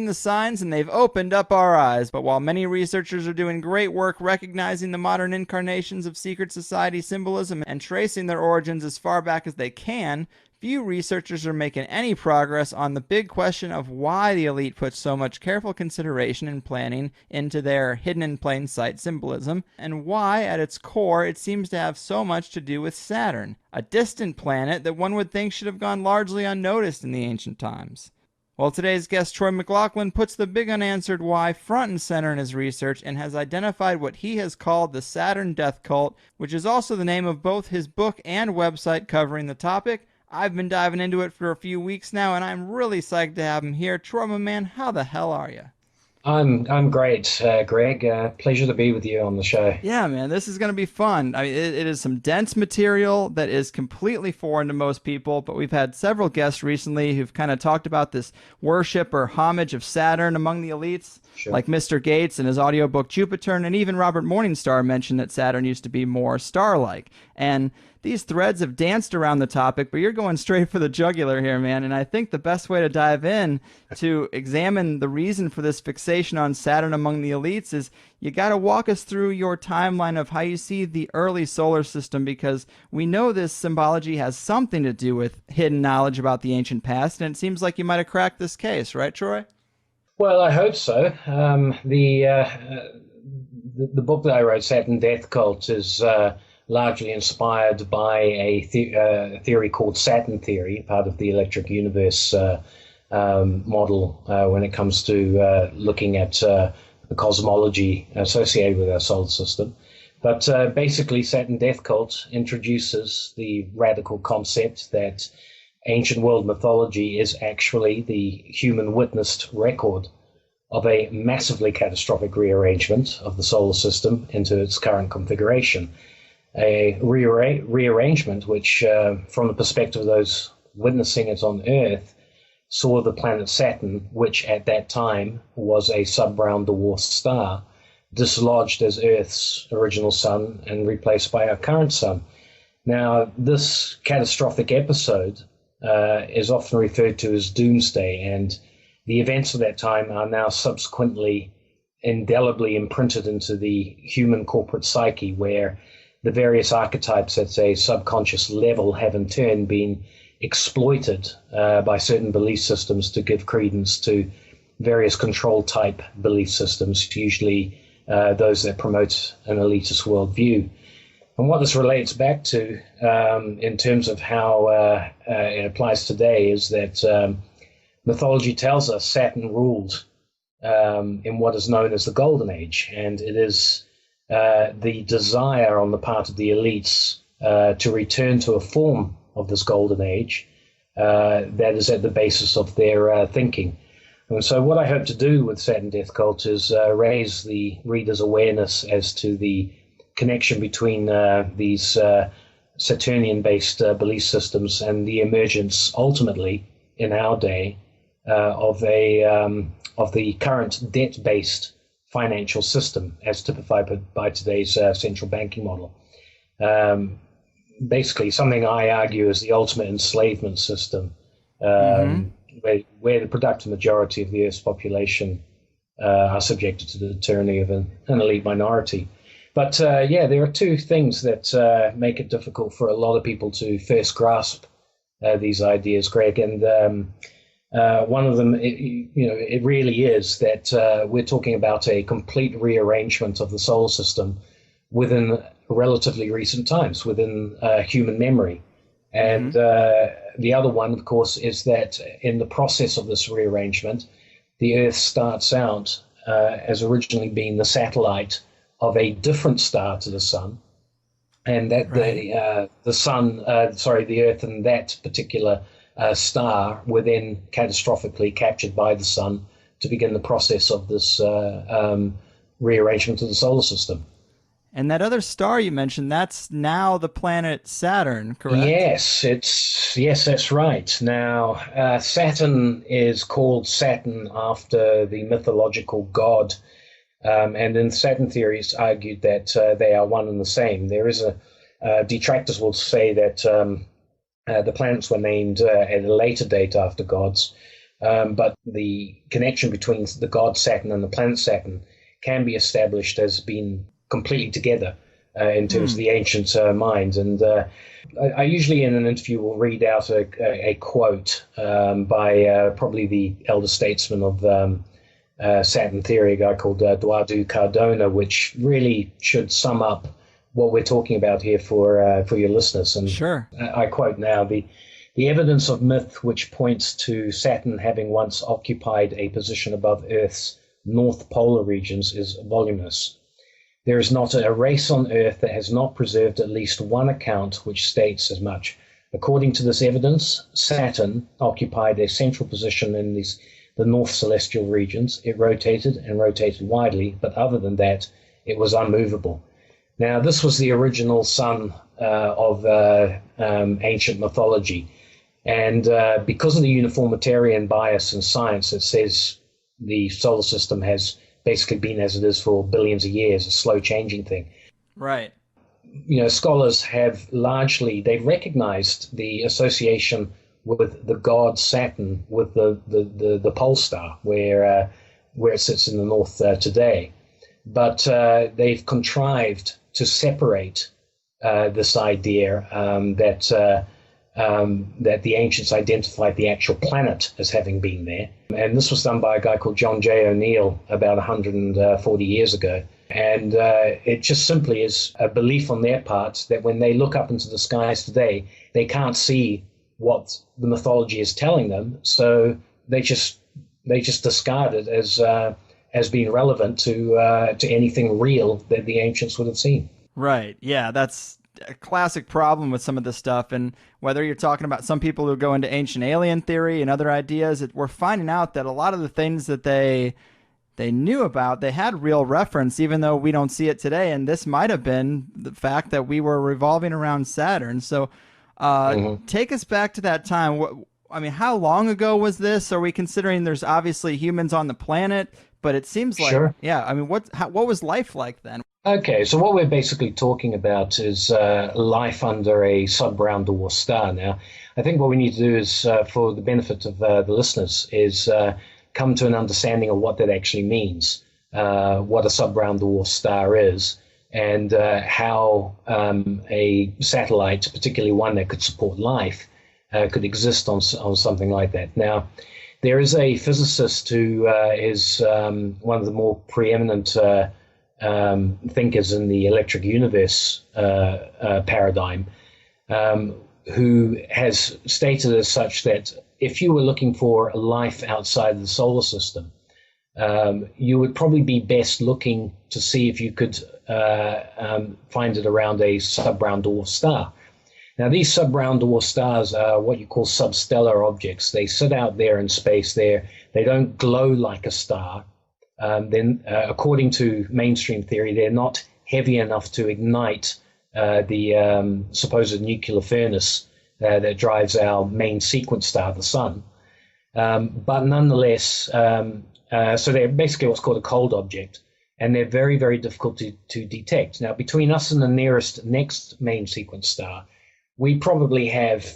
seen the signs and they've opened up our eyes, but while many researchers are doing great work recognizing the modern incarnations of secret society symbolism and tracing their origins as far back as they can, few researchers are making any progress on the big question of why the elite put so much careful consideration and planning into their hidden in plain sight symbolism, and why, at its core, it seems to have so much to do with Saturn, a distant planet that one would think should have gone largely unnoticed in the ancient times. Well, today's guest, Troy McLaughlin, puts the big unanswered why front and center in his research and has identified what he has called the Saturn death cult, which is also the name of both his book and website covering the topic. I've been diving into it for a few weeks now, and I'm really psyched to have him here. Troy, my man, how the hell are you? I'm great, Greg. Pleasure to be with you on the show. Yeah, man, this is going to be fun. I mean, it is some dense material that is completely foreign to most people, but we've had several guests recently who've kind of talked about this worship or homage of Saturn among the elites, Sure. like Mr. Gates in his audiobook 𝐃oes, and even Robert Morningstar mentioned that Saturn used to be more star-like. And these threads have danced around the topic, but you're going straight for the jugular here, man. And I think the best way to dive in to examine the reason for this fixation on Saturn among the elites is you got to walk us through your timeline of how you see the early solar system, because we know this symbology has something to do with hidden knowledge about the ancient past, and it seems like you might have cracked this case, right, Troy? Well, I hope so. The book that I wrote, Saturn Death Cult, is largely inspired by a theory called Saturn theory, part of the electric universe model when it comes to looking at the cosmology associated with our solar system. But basically, Saturn Death Cult introduces the radical concept that ancient world mythology is actually the human witnessed record of a massively catastrophic rearrangement of the solar system into its current configuration. A rearrangement which, from the perspective of those witnessing it on Earth, saw the planet Saturn, which at that time was a sub-brown dwarf star, dislodged as Earth's original sun and replaced by our current sun. Now, this catastrophic episode is often referred to as Doomsday, and the events of that time are now subsequently indelibly imprinted into the human corporate psyche, where the various archetypes at a subconscious level have in turn been exploited by certain belief systems to give credence to various control type belief systems, usually those that promote an elitist worldview. And what this relates back to in terms of how it applies today is that mythology tells us Saturn ruled in what is known as the Golden Age, and it is the desire on the part of the elites to return to a form of this Golden Age that is at the basis of their thinking. And so what I hope to do with Saturn Death Cult is raise the reader's awareness as to the connection between these Saturnian-based belief systems and the emergence, ultimately, in our day, of the current debt-based financial system, as typified by today's central banking model. Basically, something I argue is the ultimate enslavement system, where the productive majority of the Earth's population are subjected to the tyranny of an elite minority. But yeah, there are two things that make it difficult for a lot of people to first grasp these ideas, Greg. And one of them, it really is that we're talking about a complete rearrangement of the solar system within relatively recent times, within human memory. And the other one, of course, is that in the process of this rearrangement, the Earth starts out as originally being the satellite of a different star to the sun, and that the sun, the Earth and that particular star were then catastrophically captured by the sun to begin the process of this rearrangement of the solar system. And that other star you mentioned, that's now the planet Saturn, correct? Yes, that's right. Now, Saturn is called Saturn after the mythological god, and in Saturn theory, it's argued that they are one and the same. There is detractors will say that the planets were named at a later date after gods, But the connection between the god Saturn and the planet Saturn can be established as being completely together in terms of the ancient mind. And I usually in an interview will read out a quote by probably the elder statesman of Saturn theory, a guy called Eduardo Cardona, which really should sum up what we're talking about here for your listeners. And sure. I quote now, the evidence of myth which points to Saturn having once occupied a position above Earth's north polar regions is voluminous. There is not a race on Earth that has not preserved at least one account which states as much. According to this evidence, Saturn occupied a central position in the north celestial regions. It rotated and rotated widely, but other than that, it was unmovable. Now, this was the original sun of ancient mythology. And because of the uniformitarian bias in science that says the solar system has basically been as it is for billions of years, a slow changing thing. Right. You know, scholars have they've recognized the association with the god Saturn with the pole star where it sits in the north today. But they've contrived to separate this idea that the ancients identified the actual planet as having been there. And this was done by a guy called John J. O'Neill about 140 years ago. And it just simply is a belief on their part that when they look up into the skies today, they can't see what the mythology is telling them. So they just discard it as being relevant to anything real that the ancients would have seen. Right. Yeah, that's a classic problem with some of this stuff. And whether you're talking about some people who go into ancient alien theory and other ideas, we're finding out that a lot of the things that they knew about, they had real reference, even though we don't see it today. And this might have been the fact that we were revolving around Saturn. So take us back to that time. I mean, how long ago was this? Are we considering there's obviously humans on the planet, but it seems like, Sure. Yeah, I mean, what was life like then? Okay, so what we're basically talking about is life under a sub-brown dwarf star. Now, I think what we need to do is, for the benefit of the listeners, is come to an understanding of what that actually means, what a sub-brown dwarf star is, and how a satellite, particularly one that could support life, could exist on something like that. Now, there is a physicist who is one of the more preeminent thinkers in the electric universe paradigm, who has stated as such that if you were looking for life outside the solar system, you would probably be best looking to see if you could find it around a sub-brown dwarf star. Now, these sub-brown dwarf stars are what you call substellar objects. They sit out there in space. They don't glow like a star. Then, according to mainstream theory, they're not heavy enough to ignite the supposed nuclear furnace that drives our main sequence star, the sun. But nonetheless, so they're basically what's called a cold object, and they're very, very difficult to detect. Now, between us and the next main sequence star, we probably have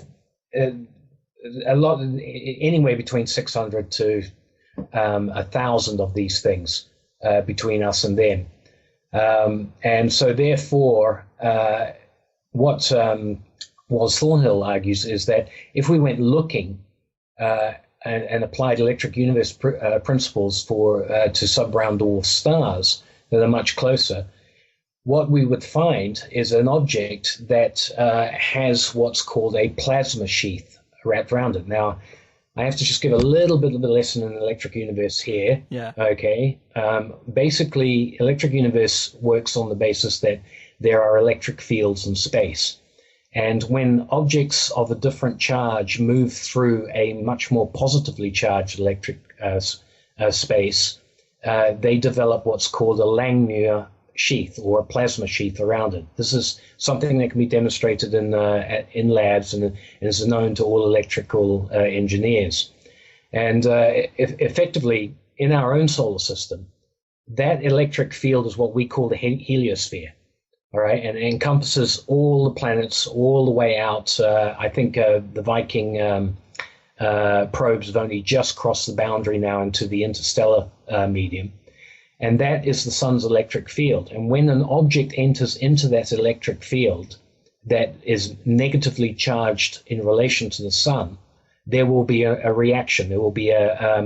a lot, anywhere between 600 to 1,000 of these things between us and them. And so therefore, what Wallace Thornhill argues is that if we went looking and applied electric universe principles to sub-brown dwarf stars that are much closer, what we would find is an object that has what's called a plasma sheath wrapped around it. Now, I have to just give a little bit of a lesson in electric universe here. Yeah. Okay. Basically, electric universe works on the basis that there are electric fields in space. And when objects of a different charge move through a much more positively charged electric space, they develop what's called a Langmuir sheath or a plasma sheath around it. This is something that can be demonstrated in labs and is known to all electrical engineers. And effectively, in our own solar system, that electric field is what we call the heliosphere. All right, and it encompasses all the planets all the way out. I think the Viking probes have only just crossed the boundary now into the interstellar medium. And that is the sun's electric field. And when an object enters into that electric field that is negatively charged in relation to the sun, there will be a reaction. There will be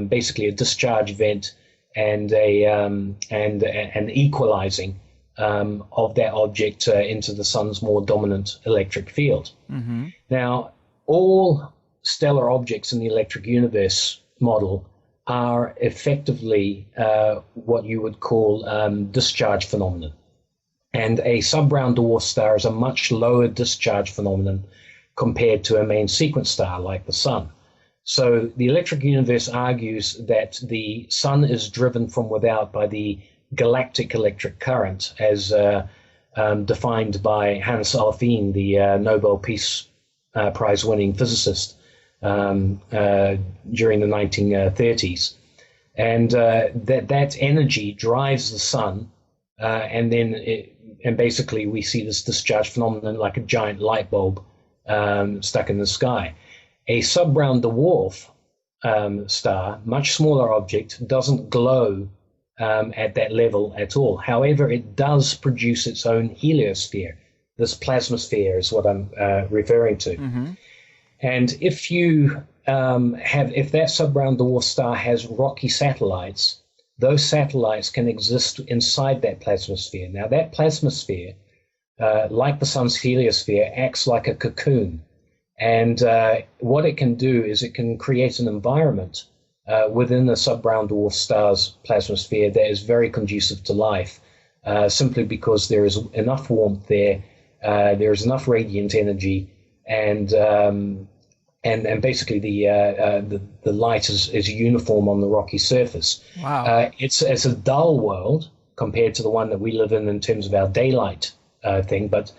basically a discharge event and an equalizing of that object into the sun's more dominant electric field. Mm-hmm. Now, all stellar objects in the electric universe model are effectively what you would call discharge phenomenon. And a sub-brown dwarf star is a much lower discharge phenomenon compared to a main sequence star like the sun. So the electric universe argues that the sun is driven from without by the galactic electric current as defined by Hannes Alfvén, the Nobel Peace Prize winning physicist during the 1930s. And that energy drives the sun, and basically we see this discharge phenomenon like a giant light bulb stuck in the sky. A sub-brown dwarf star, much smaller object, doesn't glow at that level at all. However, it does produce its own heliosphere. This plasmasphere is what I'm referring to. Mm-hmm. And if you if that sub-brown dwarf star has rocky satellites, those satellites can exist inside that plasmasphere. Now, that plasmasphere, like the sun's heliosphere, acts like a cocoon. And what it can do is it can create an environment within the sub-brown dwarf star's plasmasphere that is very conducive to life, simply because there is enough warmth there, there is enough radiant energy, and basically the light is uniform on the rocky surface. Wow. It's a dull world compared to the one that we live in terms of our daylight thing, but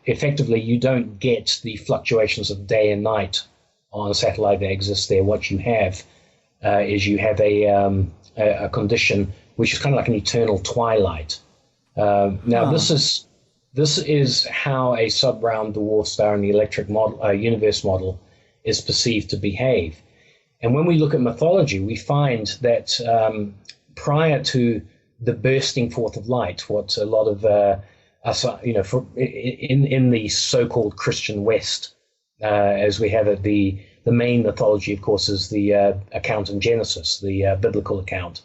effectively you don't get the fluctuations of day and night on a satellite that exists there. What you have is you have a condition which is kind of like an eternal twilight. Now, this is how a sub-brown dwarf star in the electric model, universe model is perceived to behave. And when we look at mythology, we find that prior to the bursting forth of light, what a lot of us, in the so-called Christian West, as we have it, the main mythology, of course, is the account in Genesis, the biblical account.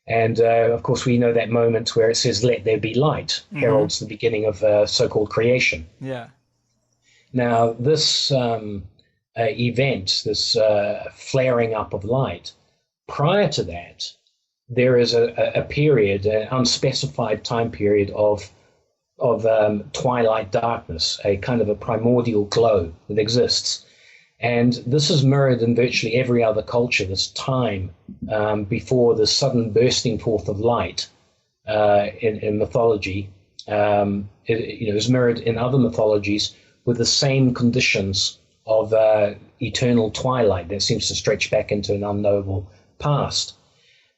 And, of course, we know that moment where it says, "Let there be light," mm-hmm. heralds the beginning of so-called creation. Yeah. Now, this event, this flaring up of light, prior to that, there is a period, an unspecified time period of twilight darkness, a kind of a primordial glow that exists. And this is mirrored in virtually every other culture, this time before the sudden bursting forth of light in mythology. Is mirrored in other mythologies with the same conditions of eternal twilight that seems to stretch back into an unknowable past.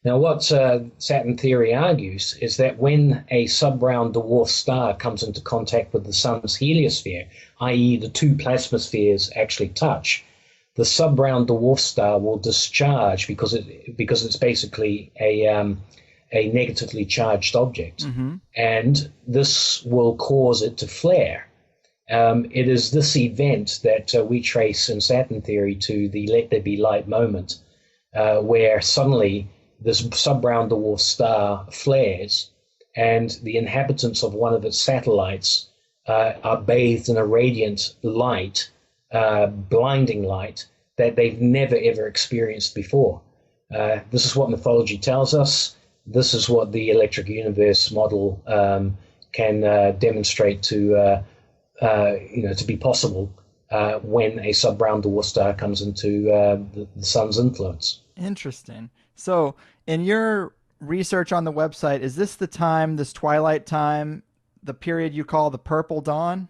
Now, what Saturn theory argues is that when a sub-brown dwarf star comes into contact with the sun's heliosphere, i.e. the two plasmaspheres actually touch, the sub-brown dwarf star will discharge because it's basically a negatively charged object, mm-hmm. and this will cause it to flare. It is this event that we trace in Saturn theory to the let there be light moment, where suddenly this sub-brown dwarf star flares, and the inhabitants of one of its satellites are bathed in a radiant light, blinding light, that they've never, ever experienced before. This is what mythology tells us. This is what the electric universe model can demonstrate to be possible when a sub-brown dwarf star comes into the sun's influence. Interesting. So in your research on the website, is this the time, this twilight time, the period you call the purple dawn?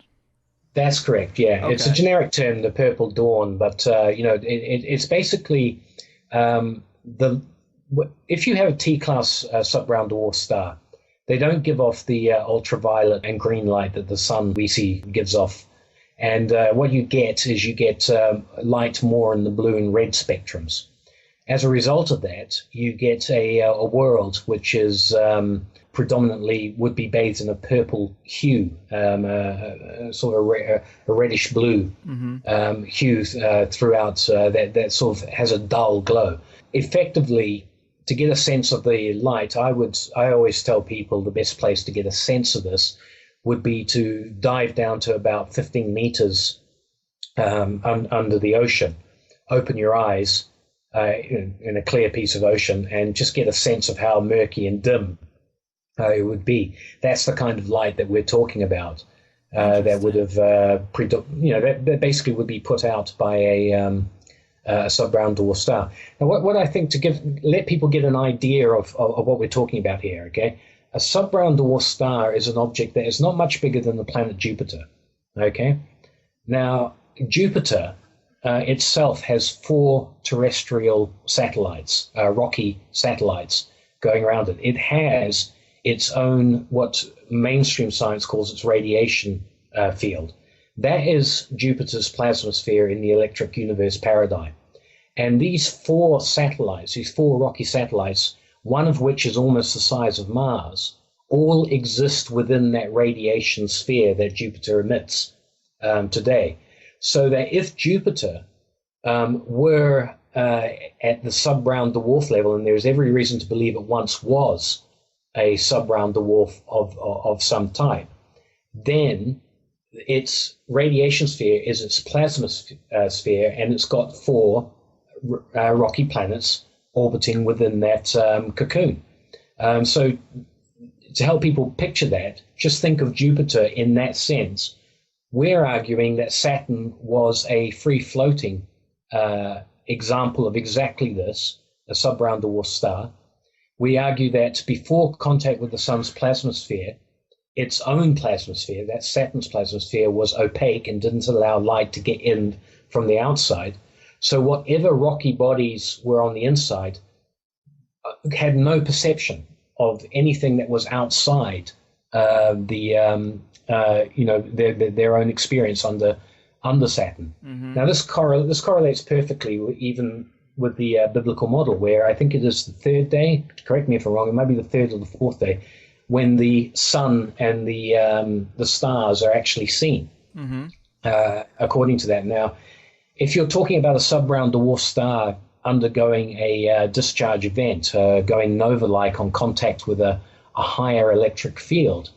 That's correct, yeah. Okay. It's a generic term, the purple dawn, but it's basically if you have a T-class sub-brown dwarf star, they don't give off the ultraviolet and green light that the sun we see gives off. And what you get is light more in the blue and red spectrums. As a result of that, you get a world which is predominantly would be bathed in a purple hue, sort of a reddish blue hue throughout, that sort of has a dull glow. Effectively, to get a sense of the light, I always tell people the best place to get a sense of this would be to dive down to about 15 meters under the ocean, open your eyes in a clear piece of ocean, and just get a sense of how murky and dim it would be. That's the kind of light that we're talking about. That would have, that basically would be put out by a sub-brown dwarf star. Now, what I think let people get an idea of what we're talking about here. Okay, a sub-brown dwarf star is an object that is not much bigger than the planet Jupiter. Okay, now Jupiter itself has 4 terrestrial satellites, rocky satellites going around it. It has its own, what mainstream science calls its radiation field. That is Jupiter's plasmasphere in the electric universe paradigm. And these 4 satellites, these 4 rocky satellites, one of which is almost the size of Mars, all exist within that radiation sphere that Jupiter emits today. So that if Jupiter were at the sub-brown dwarf level, and there's every reason to believe it once was a sub-brown dwarf of some type, then its radiation sphere is its plasma sphere, and it's got 4 rocky planets orbiting within that cocoon. So to help people picture that, just think of Jupiter in that sense. We're arguing that Saturn was a free-floating example of exactly this, a sub-brown dwarf star. We argue that before contact with the sun's plasmasphere, its own plasmasphere, that Saturn's plasmasphere, was opaque and didn't allow light to get in from the outside. So whatever rocky bodies were on the inside had no perception of anything that was outside their own experience under Saturn. Now this correlates perfectly even with the biblical model, where I think it is the 3rd day, correct me if I'm wrong, it might be the 3rd or the 4th day, when the sun and the stars are actually seen, according to that. Now, if you're talking about a sub-brown dwarf star undergoing a discharge event, going nova-like on contact with a higher electric field,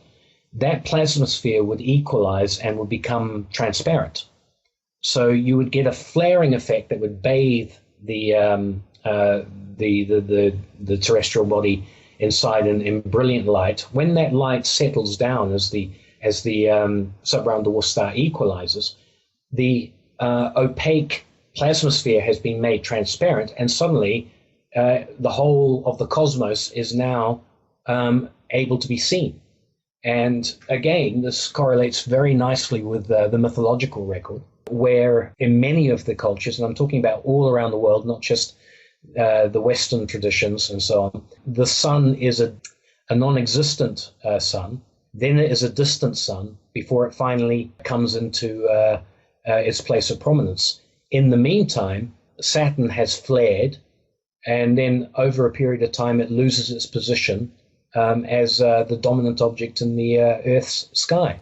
that plasmasphere would equalize and would become transparent. So you would get a flaring effect that would bathe the terrestrial body inside in brilliant light. When that light settles down as the sub-brown dwarf star equalizes, the opaque plasmasphere has been made transparent, and suddenly the whole of the cosmos is now able to be seen. And again, this correlates very nicely with the mythological record, where in many of the cultures, and I'm talking about all around the world, not just the Western traditions and so on, the sun is a non-existent sun, then it is a distant sun before it finally comes into its place of prominence. In the meantime, Saturn has flared, and then over a period of time it loses its position as the dominant object in the Earth's sky.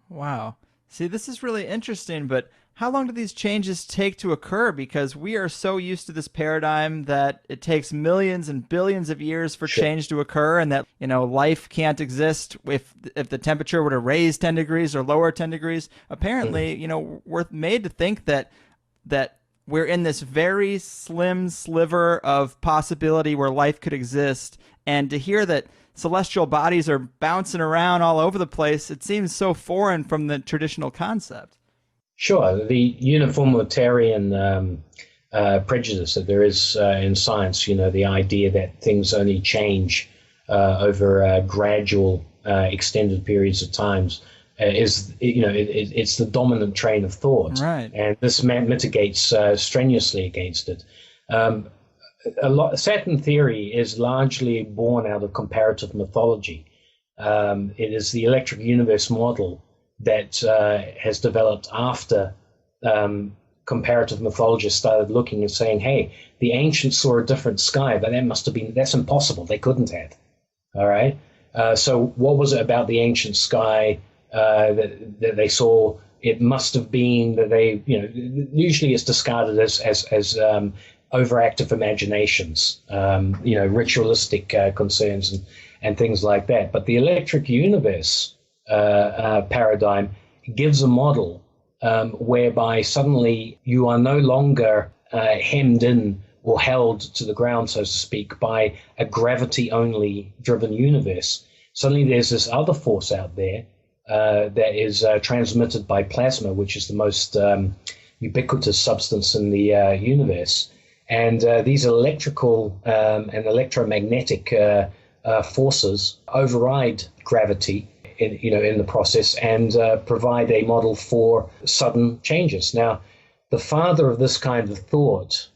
Wow. See, this is really interesting, but how long do these changes take to occur? Because we are so used to this paradigm that it takes millions and billions of years for change to occur, and that, life can't exist if the temperature were to raise 10 degrees or lower 10 degrees. Apparently, we're made to think that we're in this very slim sliver of possibility where life could exist, and to hear that celestial bodies are bouncing around all over the place, it seems so foreign from the traditional concept. Sure. The uniformitarian prejudice that there is in science, the idea that things only change over gradual, extended periods of times, it's the dominant train of thought. Right. And this mitigates strenuously against it. Saturn theory is largely born out of comparative mythology. It is the electric universe model that has developed after comparative mythologists started looking and saying, hey, the ancients saw a different sky, but that's impossible. They couldn't have. All right. So what was it about the ancient sky that they saw? It must have been that they, usually it's discarded as overactive imaginations, ritualistic concerns and things like that. But the electric universe paradigm gives a model whereby suddenly you are no longer hemmed in or held to the ground, so to speak, by a gravity-only driven universe. Suddenly there's this other force out there that is transmitted by plasma, which is the most ubiquitous substance in the universe. And these electrical and electromagnetic forces override gravity in the process and provide a model for sudden changes. Now, the father of this kind of thought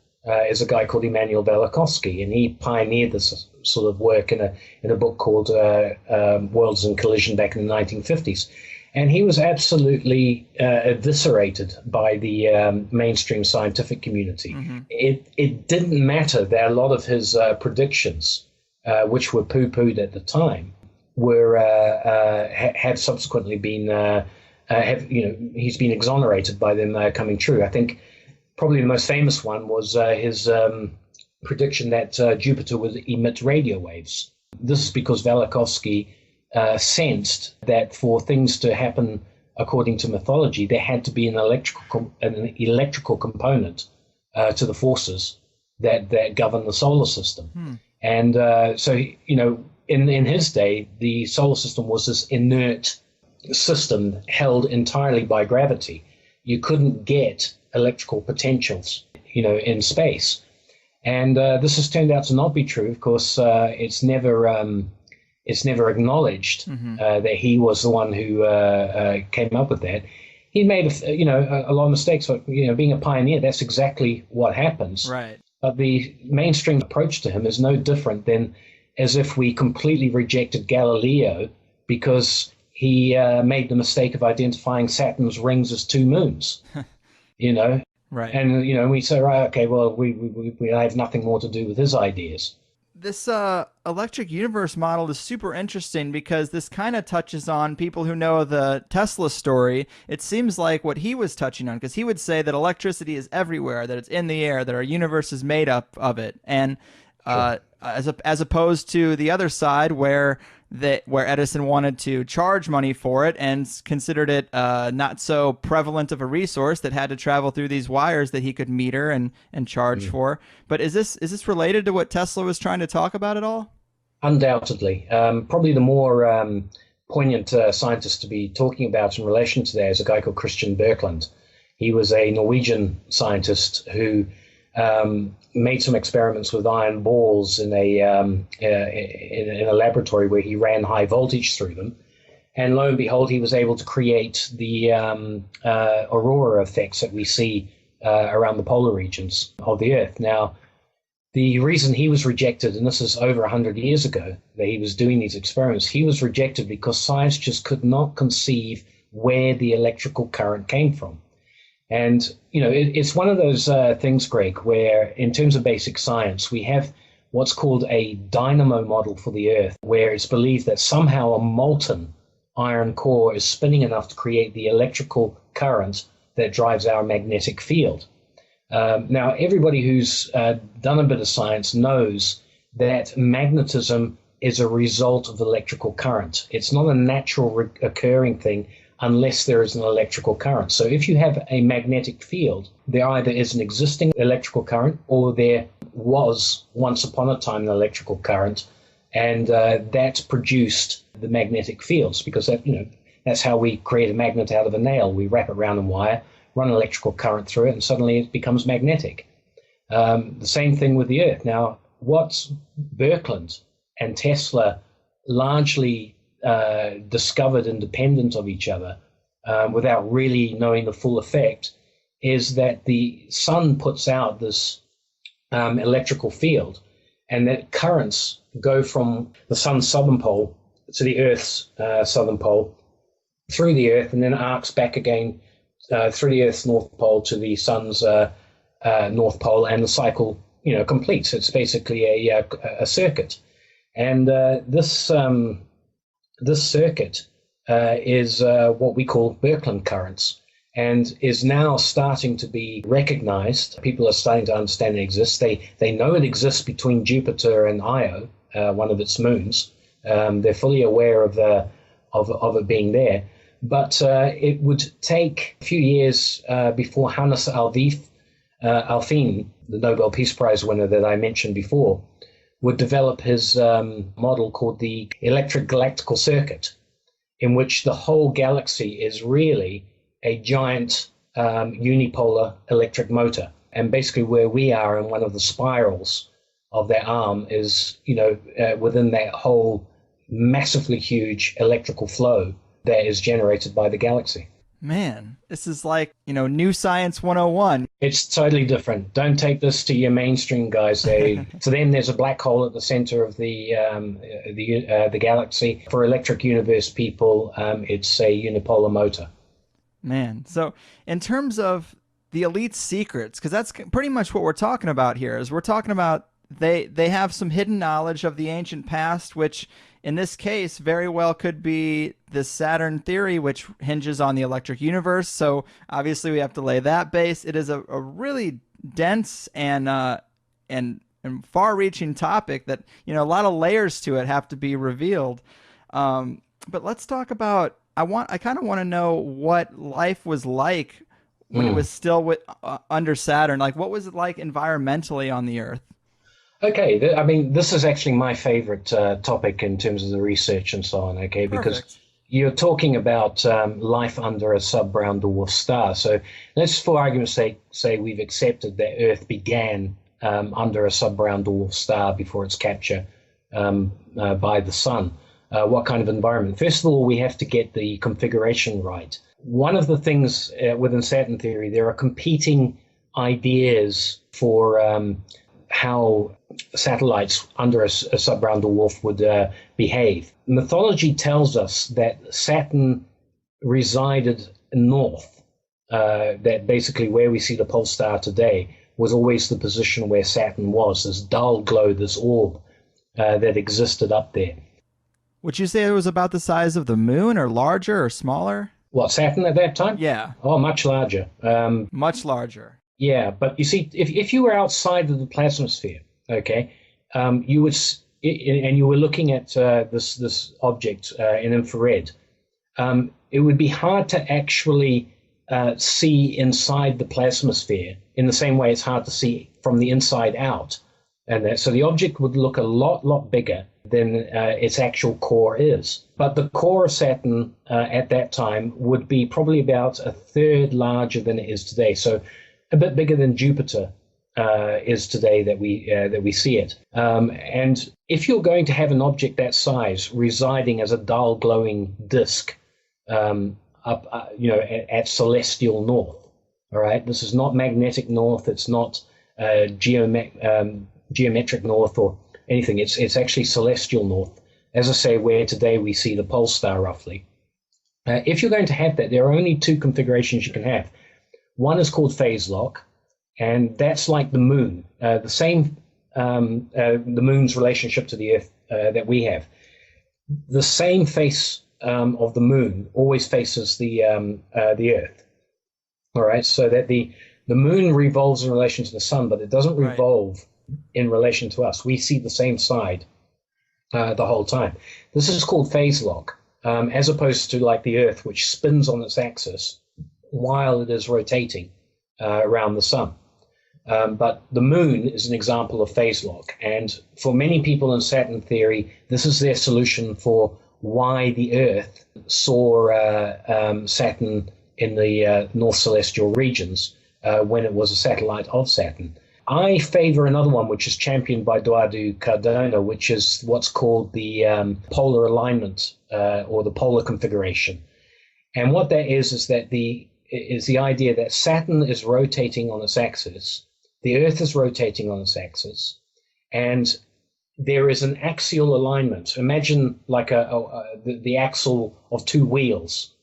is a guy called Immanuel Velikovsky, and he pioneered this sort of work in a book called Worlds in Collision back in the 1950s. And he was absolutely eviscerated by the mainstream scientific community. Mm-hmm. It didn't matter that a lot of his predictions, which were poo-pooed at the time, had subsequently been, he's been exonerated by them coming true. I think probably the most famous one was his prediction that Jupiter would emit radio waves. This is because Velikovsky sensed that for things to happen according to mythology, there had to be an electrical component to the forces that govern the solar system. And so, in his day, the solar system was this inert system held entirely by gravity. You couldn't get electrical potentials, in space. And this has turned out to not be true. Of course, it's never acknowledged that he was the one who came up with that. He made a lot of mistakes, but being a pioneer, that's exactly what happens. Right. But the mainstream approach to him is no different than as if we completely rejected Galileo because he made the mistake of identifying Saturn's rings as two moons. Right. And we say, right, okay, well, we have nothing more to do with his ideas. This electric universe model is super interesting because this kind of touches on people who know the Tesla story. It seems like what he was touching on, because he would say that electricity is everywhere, that it's in the air, that our universe is made up of it. And Sure. As opposed to the other side where Edison wanted to charge money for it and considered it not so prevalent of a resource that had to travel through these wires that he could meter and charge for. But is this related to what Tesla was trying to talk about at all? Undoubtedly. Probably the more poignant scientist to be talking about in relation to that is a guy called Christian Birkeland. He was a Norwegian scientist who made some experiments with iron balls in a laboratory where he ran high voltage through them, and lo and behold, he was able to create the aurora effects that we see around the polar regions of the Earth. Now, the reason he was rejected, and this is over 100 years ago that he was doing these experiments, he was rejected because science just could not conceive where the electrical current came from. And, it's one of those things, Greg, where in terms of basic science, we have what's called a dynamo model for the Earth, where it's believed that somehow a molten iron core is spinning enough to create the electrical current that drives our magnetic field. Now, everybody who's done a bit of science knows that magnetism is a result of electrical current. It's not a natural occurring thing unless there is an electrical current. So if you have a magnetic field, there either is an existing electrical current or there was once upon a time an electrical current, and that produced the magnetic fields, because that's how we create a magnet out of a nail. We wrap it around a wire, run an electrical current through it, and suddenly it becomes magnetic. The same thing with the Earth. Now, what Birkeland and Tesla largely discovered independent of each other without really knowing the full effect is that the sun puts out this electrical field, and that currents go from the sun's southern pole to the Earth's southern pole through the Earth and then arcs back again through the Earth's North Pole to the Sun's North Pole, and the cycle, completes. It's basically a circuit, and this circuit is what we call Birkeland currents, and is now starting to be recognized. People are starting to understand it exists. They know it exists between Jupiter and Io, one of its moons. They're fully aware of it being there. But it would take a few years before Hannes Alfvén, the Nobel Peace Prize winner that I mentioned before, would develop his model called the electric galactical circuit, in which the whole galaxy is really a giant unipolar electric motor. And basically where we are in one of the spirals of that arm is, within that whole massively huge electrical flow that is generated by the galaxy. Man, this is like, new science 101. It's totally different. Don't take this to your mainstream guys. To them, there's a black hole at the center of the galaxy. For electric universe people, it's a unipolar motor. Man, so in terms of the elite secrets, because that's pretty much what we're talking about here, is we're talking about they have some hidden knowledge of the ancient past, which in this case very well could be the Saturn theory, which hinges on the electric universe. So obviously we have to lay that base. It is a really dense and far-reaching topic that, a lot of layers to it have to be revealed. But let's talk about, I kind of want to know what life was like when it was still under Saturn. Like, what was it like environmentally on the Earth? Okay, I mean, this is actually my favorite topic in terms of the research and so on, okay? Because Perfect. you're talking about life under a sub-brown dwarf star. So let's, for argument's sake, say we've accepted that Earth began under a sub-brown dwarf star before its capture by the sun. What kind of environment? First of all, we have to get the configuration right. One of the things within Saturn theory, there are competing ideas for how satellites under a sub-brown dwarf would behave. Mythology tells us that Saturn resided north, that basically where we see the pole star today was always the position where Saturn was, this dull glow, this orb that existed up there. Would you say it was about the size of the moon, or larger or smaller? What, Saturn at that time? Yeah. Oh, much larger. Much larger. Yeah, but you see, if you were outside of the plasmasphere, okay, you would, and you were looking at this object in infrared, it would be hard to actually see inside the plasmasphere in the same way it's hard to see from the inside out. And so the object would look a lot bigger than its actual core is. But the core of Saturn at that time would be probably about a third larger than it is today. So a bit bigger than Jupiter is today that we see it. And if you're going to have an object that size residing as a dull glowing disk at celestial north, all right, this is not magnetic north, it's not geometric north or anything. It's actually celestial north, as I say, where today we see the pole star roughly. If you're going to have that, there are only two configurations you can have. One is called phase lock, and that's like the moon, the same, the moon's relationship to the Earth that we have. The same face of the moon always faces the Earth. All right, so that the moon revolves in relation to the sun, but it doesn't revolve in relation to us. We see the same side the whole time. This is called phase lock, as opposed to like the Earth, which spins on its axis while it is rotating around the sun. But the moon is an example of phase lock. And for many people in Saturn theory, this is their solution for why the Earth saw Saturn in the North Celestial regions when it was a satellite of Saturn. I favor another one, which is championed by Eduardo Cardona, which is what's called the polar alignment or the polar configuration. And what that is that the idea that Saturn is rotating on its axis, the Earth is rotating on its axis, and there is an axial alignment. Imagine like the axle of two wheels,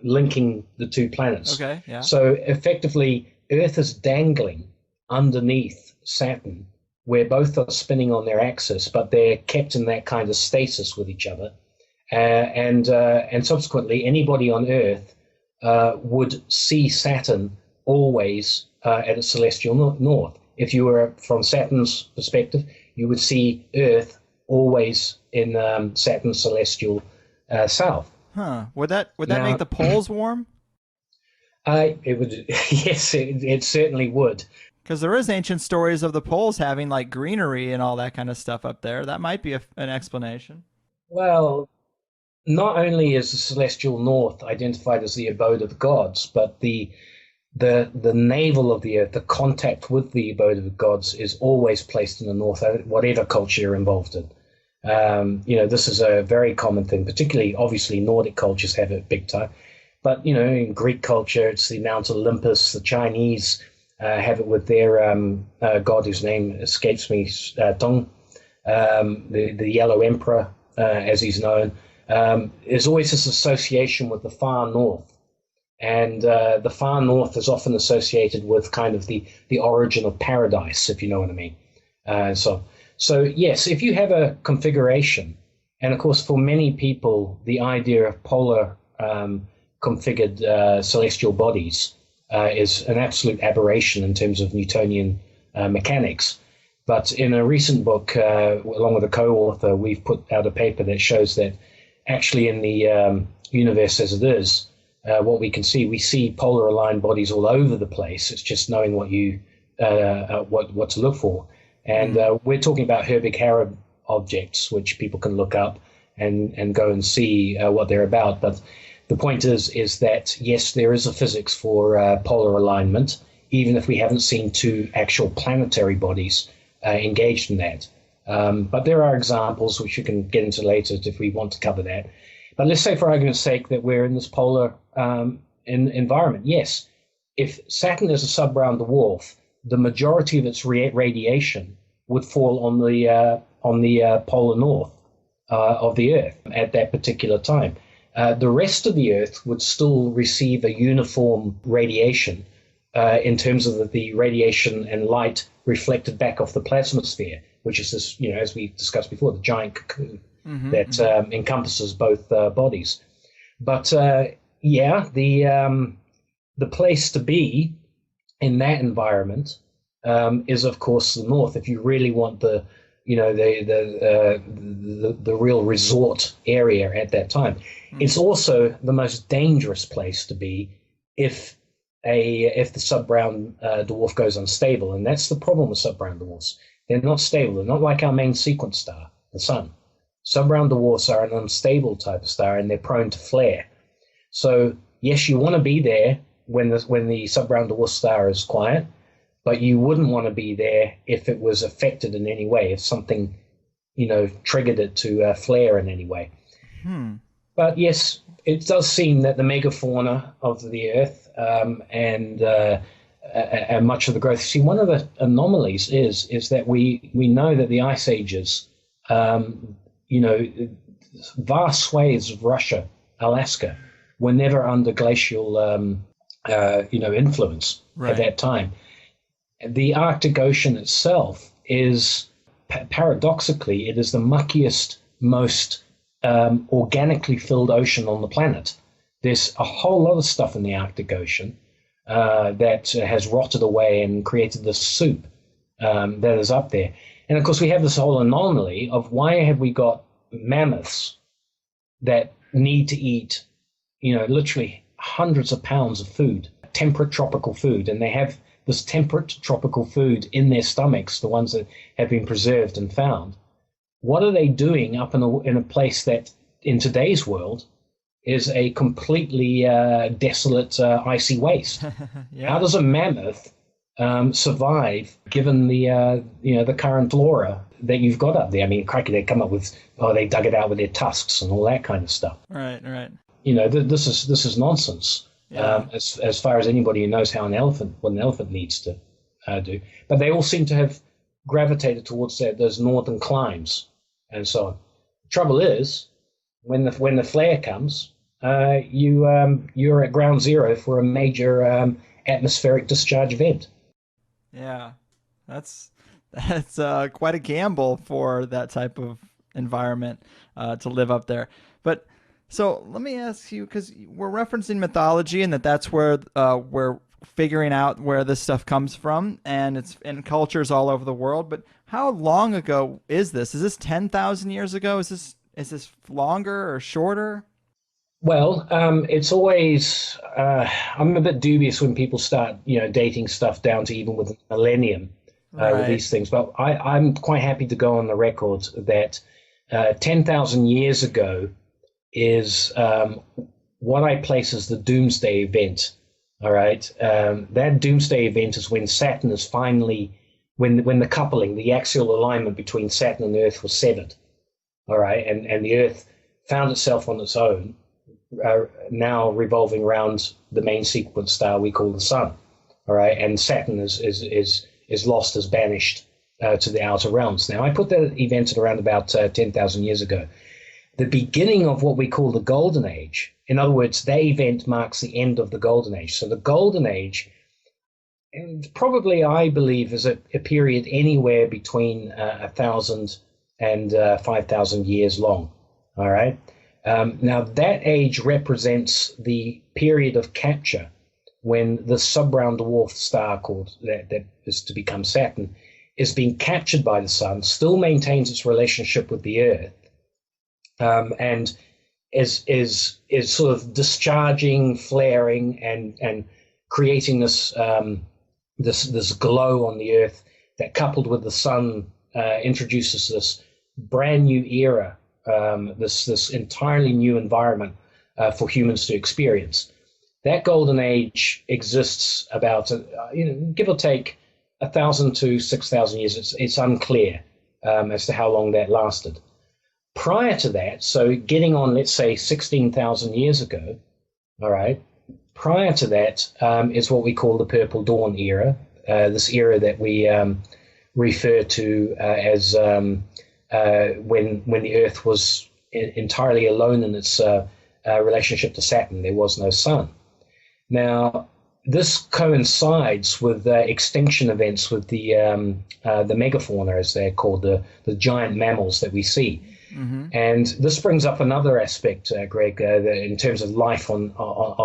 linking the two planets. Okay, yeah. So effectively, Earth is dangling underneath Saturn, where both are spinning on their axis, but they're kept in that kind of stasis with each other. And subsequently, anybody on Earth would see Saturn always at its celestial north. If you were from Saturn's perspective, you would see Earth always in Saturn's celestial south. Huh. Would that make the poles warm? It would. Yes, it certainly would. Because there is ancient stories of the poles having like greenery and all that kind of stuff up there. That might be an explanation. Well, not only is the celestial north identified as the abode of the gods, but the navel of the Earth, the contact with the abode of the gods, is always placed in the north, whatever culture you're involved in. This is a very common thing, particularly, obviously, Nordic cultures have it big time. But, in Greek culture, it's the Mount Olympus. The Chinese have it with their god whose name escapes me, Dong, the Yellow Emperor, as he's known. There's always this association with the far north. And the far north is often associated with kind of the origin of paradise, if you know what I mean. So yes, if you have a configuration, and of course for many people, the idea of polar configured celestial bodies is an absolute aberration in terms of Newtonian mechanics. But in a recent book, along with a co-author, we've put out a paper that shows that actually in the universe as it is, what we see polar aligned bodies all over the place. It's just knowing what to look for. And we're talking about Herbig-Harab objects, which people can look up and go and see what they're about. But the point is that, yes, there is a physics for polar alignment, even if we haven't seen two actual planetary bodies engaged in that. But there are examples which we can get into later if we want to cover that. But let's say, for argument's sake, that we're in this polar environment. Yes, if Saturn is a sub-brown dwarf, the majority of its radiation would fall on the polar north of the Earth at that particular time. The rest of the Earth would still receive a uniform radiation in terms of the radiation and light reflected back off the plasmasphere, which is this, as we discussed before, the giant cocoon that encompasses both bodies. But the place to be in that environment is, of course, the north. If you really want the real resort area at that time, it's also the most dangerous place to be if the sub-brown dwarf goes unstable, and that's the problem with sub-brown dwarfs. They're not stable. They're not like our main sequence star, the sun. Sub-brown dwarfs are an unstable type of star, and they're prone to flare. So yes, you want to be there when the sub-brown dwarf star is quiet, but you wouldn't want to be there if it was affected in any way, if something, triggered it to flare in any way. But yes, it does seem that the megafauna of the Earth and much of the growth. See, one of the anomalies is that we know that the ice ages, vast swathes of Russia, Alaska, were never under glacial, influence at that time. The Arctic Ocean itself is, paradoxically, it is the muckiest, most organically filled ocean on the planet. There's a whole lot of stuff in the Arctic Ocean that has rotted away and created this soup that is up there. And of course, we have this whole anomaly of why have we got mammoths that need to eat, literally hundreds of pounds of food, temperate tropical food, and they have this temperate tropical food in their stomachs, the ones that have been preserved and found. What are they doing up in a place that, in today's world, is a completely desolate, icy waste? Yeah. How does a mammoth survive given the current flora that you've got up there? I mean, cracky, they come up with, they dug it out with their tusks and all that kind of stuff. Right. This is nonsense. Yeah. As far as anybody who knows what an elephant needs to do. But they all seem to have gravitated towards those northern climes and so on. The trouble is, when the flare comes, you're at ground zero for a major atmospheric discharge event. Yeah, that's quite a gamble for that type of environment to live up there. But so let me ask you, because we're referencing mythology, and that's where we're figuring out where this stuff comes from, and it's in cultures all over the world. But how long ago is this? Is this 10,000 years ago? Is this longer or shorter? Well, it's always I'm a bit dubious when people start, dating stuff down to even with a millennium with Right. these things. But I'm quite happy to go on the record that 10,000 years ago is what I place as the doomsday event. All right, that doomsday event is when Saturn is finally when the coupling, the axial alignment between Saturn and Earth was severed. All right, and the Earth found itself on its own, now revolving around the main sequence star we call the Sun. All right, and Saturn is lost, is banished to the outer realms. Now, I put that event at around about 10,000 years ago. The beginning of what we call the Golden Age. In other words, that event marks the end of the Golden Age. So the Golden Age, and probably I believe, is a period anywhere between 1,000 and 5,000 years long. All right. Now that age represents the period of capture when the sub-brown dwarf star called that is to become Saturn is being captured by the Sun, still maintains its relationship with the Earth, and is sort of discharging, flaring, and creating this this glow on the Earth that, coupled with the Sun, introduces this brand new era, this entirely new environment for humans to experience. That golden age exists about, give or take 1,000 to 6,000 years. It's unclear as to how long that lasted. Prior to that, so getting on, let's say, 16,000 years ago, all right, prior to that is what we call the Purple Dawn era, this era that we refer to as when the Earth was entirely alone in its relationship to Saturn. There was no sun. Now, this coincides with extinction events with the megafauna, as they're called, the giant mammals that we see. Mm-hmm. And this brings up another aspect, Greg, in terms of life on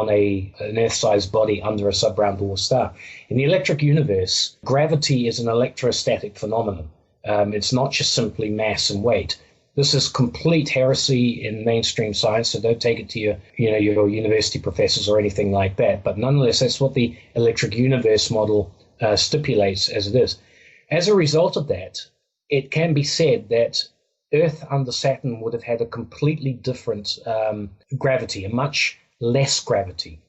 an Earth-sized body under a sub-brown dwarf star. In the electric universe, gravity is an electrostatic phenomenon. It's not just simply mass and weight. This is complete heresy in mainstream science, so don't take it to your university professors or anything like that. But nonetheless, that's what the electric universe model stipulates as it is. As a result of that, it can be said that Earth under Saturn would have had a completely different gravity, a much less gravity.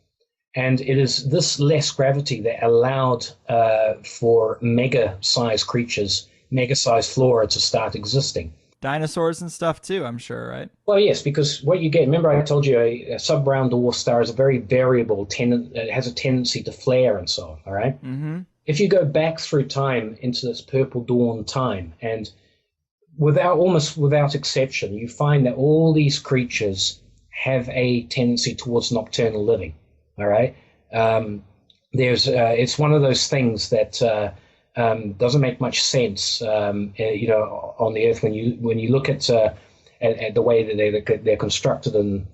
And it is this less gravity that allowed for mega-sized creatures, mega-sized flora to start existing. Dinosaurs and stuff too, I'm sure, right? Well, yes, because what you get, remember I told you a sub-brown dwarf star is a very variable, it has a tendency to flare and so on, all right? Mm-hmm. If you go back through time into this Purple Dawn time, and almost without exception, you find that all these creatures have a tendency towards nocturnal living, all right? It's one of those things that doesn't make much sense, on the Earth when you look at the way that they're constructed and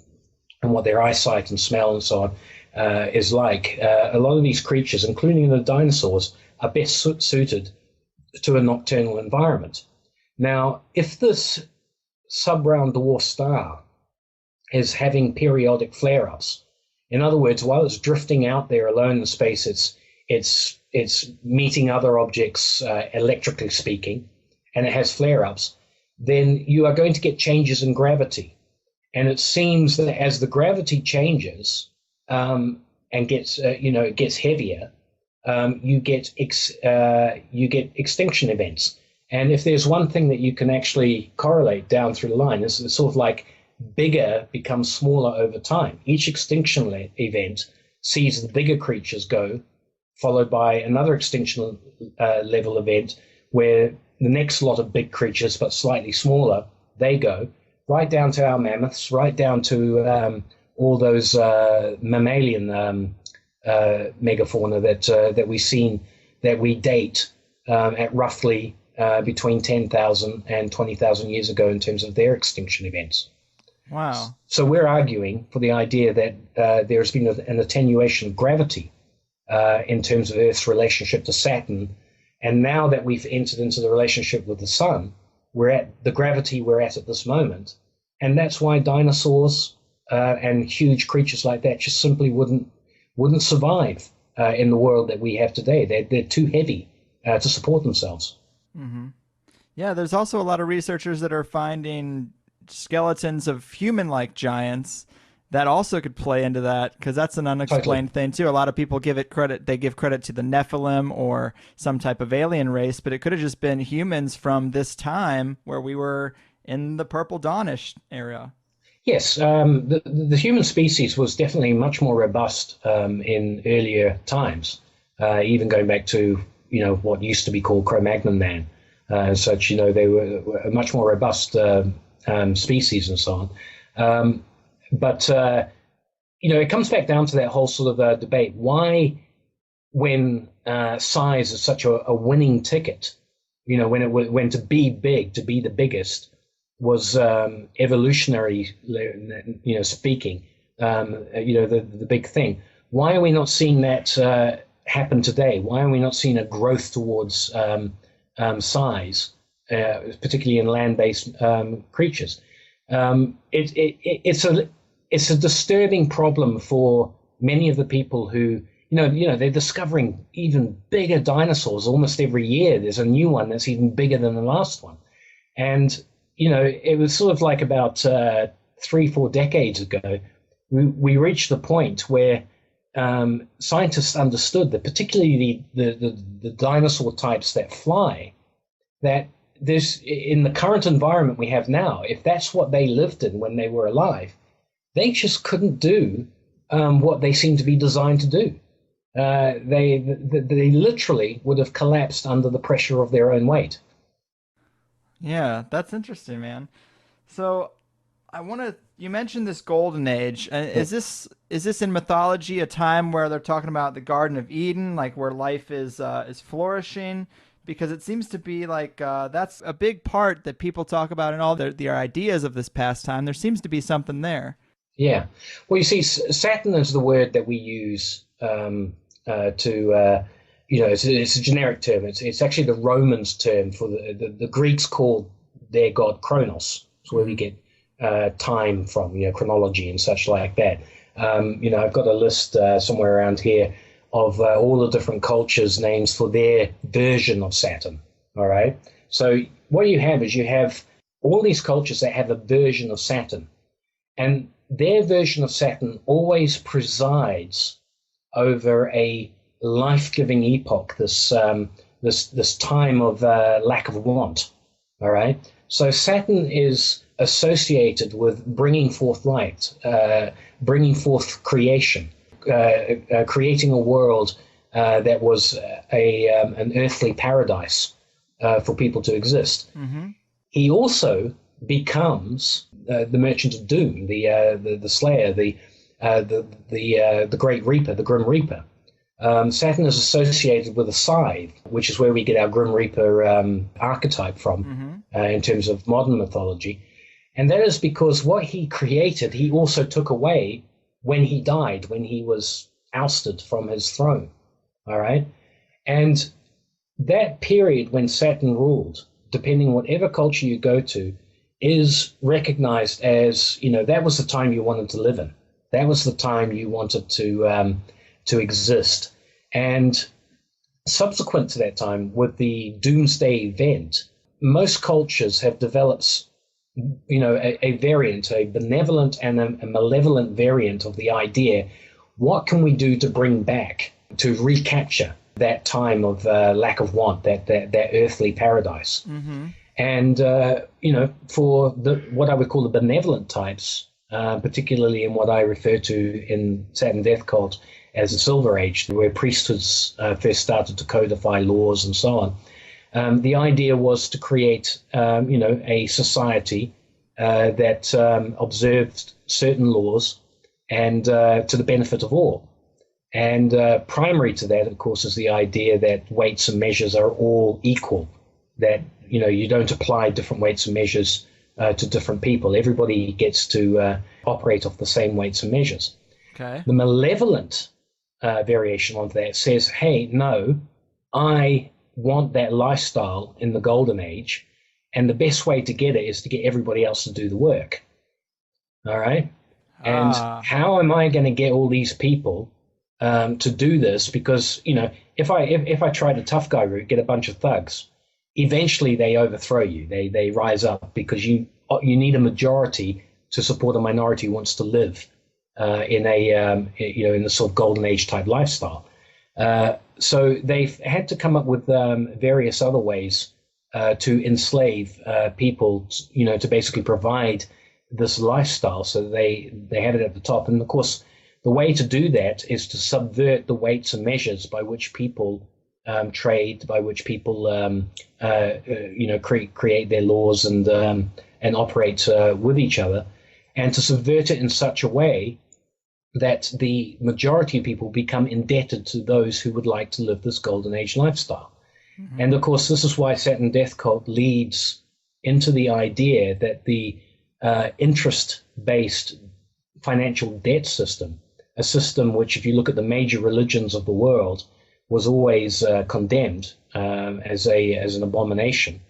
what their eyesight and smell and so on is like. A lot of these creatures, including the dinosaurs, are best suited to a nocturnal environment. Now, if this sub-brown dwarf star is having periodic flare-ups, in other words, while it's drifting out there alone in space, it's meeting other objects, electrically speaking, and it has flare-ups, then you are going to get changes in gravity. And it seems that as the gravity changes and gets, it gets heavier, you get extinction events. And if there's one thing that you can actually correlate down through the line, it's sort of like bigger becomes smaller over time. Each extinction event sees the bigger creatures go, followed by another extinction level event where the next lot of big creatures, but slightly smaller, they go, right down to our mammoths, right down to all those mammalian megafauna that we've seen, that we date at roughly between 10,000 and 20,000 years ago in terms of their extinction events. Wow. So we're arguing for the idea that there's been an attenuation of gravity in terms of Earth's relationship to Saturn. And now that we've entered into the relationship with the sun, we're at the gravity we're at this moment. And that's why dinosaurs and huge creatures like that just simply wouldn't survive in the world that we have today. They're too heavy to support themselves. Mm-hmm. Yeah, there's also a lot of researchers that are finding skeletons of human-like giants that also could play into that, because that's an unexplained thing too. A lot of people give credit to the Nephilim or some type of alien race, but it could have just been humans from this time where we were in the Purple Dawnish era. Yes, the human species was definitely much more robust in earlier times, even going back to what used to be called Cro-Magnon man and such. They were a much more robust species and so on. But it comes back down to that whole sort of debate. Why, when size is such a winning ticket, when to be big, to be the biggest, was evolutionary, speaking, the big thing. Why are we not seeing that happen today? Why are we not seeing a growth towards size, particularly in land-based creatures? It's a disturbing problem for many of the people who, they're discovering even bigger dinosaurs almost every year. There's a new one that's even bigger than the last one. And, it was sort of like about 3-4 decades ago, we reached the point where scientists understood that particularly the dinosaur types that fly, that there's, in the current environment we have now, if that's what they lived in when they were alive, they just couldn't do what they seem to be designed to do. They literally would have collapsed under the pressure of their own weight. Yeah, that's interesting, man. So you mentioned this golden age. Is this in mythology a time where they're talking about the Garden of Eden, like where life is flourishing? Because it seems to be like that's a big part that people talk about in all their ideas of this past time. There seems to be something there. Yeah. Well, you see, Saturn is the word that we use it's a generic term. It's actually the Romans' term for the Greeks called their god Kronos. It's where we get time from, chronology and such like that. I've got a list somewhere around here of all the different cultures' names for their version of Saturn. All right. So what you have all these cultures that have a version of Saturn, and their version of Saturn always presides over a life-giving epoch, this time of lack of want. All right. So Saturn is associated with bringing forth light, bringing forth creation, creating a world that was an earthly paradise for people to exist. Mm-hmm. He also becomes the Merchant of Doom, the Slayer, the Great Reaper, the Grim Reaper. Saturn is associated with a scythe, which is where we get our Grim Reaper archetype from, in terms of modern mythology. And that is because what he created, he also took away when he died, when he was ousted from his throne. All right. And that period when Saturn ruled, depending on whatever culture you go to, is recognized as, that was the time you wanted to live in. That was the time you wanted to exist. And subsequent to that time, with the doomsday event, most cultures have developed, a variant, a benevolent and a malevolent variant of the idea, what can we do to bring back, to recapture that time of lack of want, that earthly paradise? Mm-hmm. And, for what I would call the benevolent types, particularly in what I refer to in Saturn Death Cult as the Silver Age, where priesthoods first started to codify laws and so on. The idea was to create, a society that observed certain laws and to the benefit of all. And primary to that, of course, is the idea that weights and measures are all equal, that you don't apply different weights and measures to different people. Everybody gets to operate off the same weights and measures. Okay. The malevolent variation of that says, hey, no, I want that lifestyle in the golden age, and the best way to get it is to get everybody else to do the work. All right? And how am I going to get all these people to do this? Because, if I try the tough guy route, get a bunch of thugs, eventually they overthrow you. They rise up because you need a majority to support a minority who wants to live in the sort of golden age type lifestyle. So they've had to come up with various other ways to enslave people, to basically provide this lifestyle. So they had it at the top. And of course, the way to do that is to subvert the weights and measures by which people trade, by which people create their laws and operate with each other, and to subvert it in such a way that the majority of people become indebted to those who would like to live this golden age lifestyle. Mm-hmm. And of course, this is why Saturn death cult leads into the idea that the interest-based financial debt system, a system which, if you look at the major religions of the world, was always condemned as an abomination.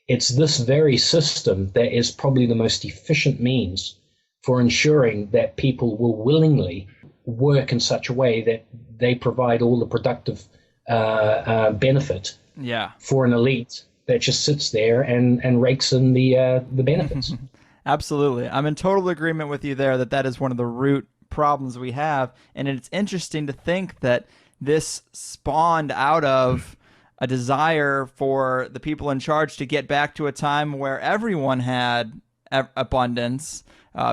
It's this very system that is probably the most efficient means for ensuring that people will willingly work in such a way that they provide all the productive benefit for an elite that just sits there and rakes in the benefits. Absolutely. I'm in total agreement with you there that is one of the root problems we have. And it's interesting to think that this spawned out of a desire for the people in charge to get back to a time where everyone had abundance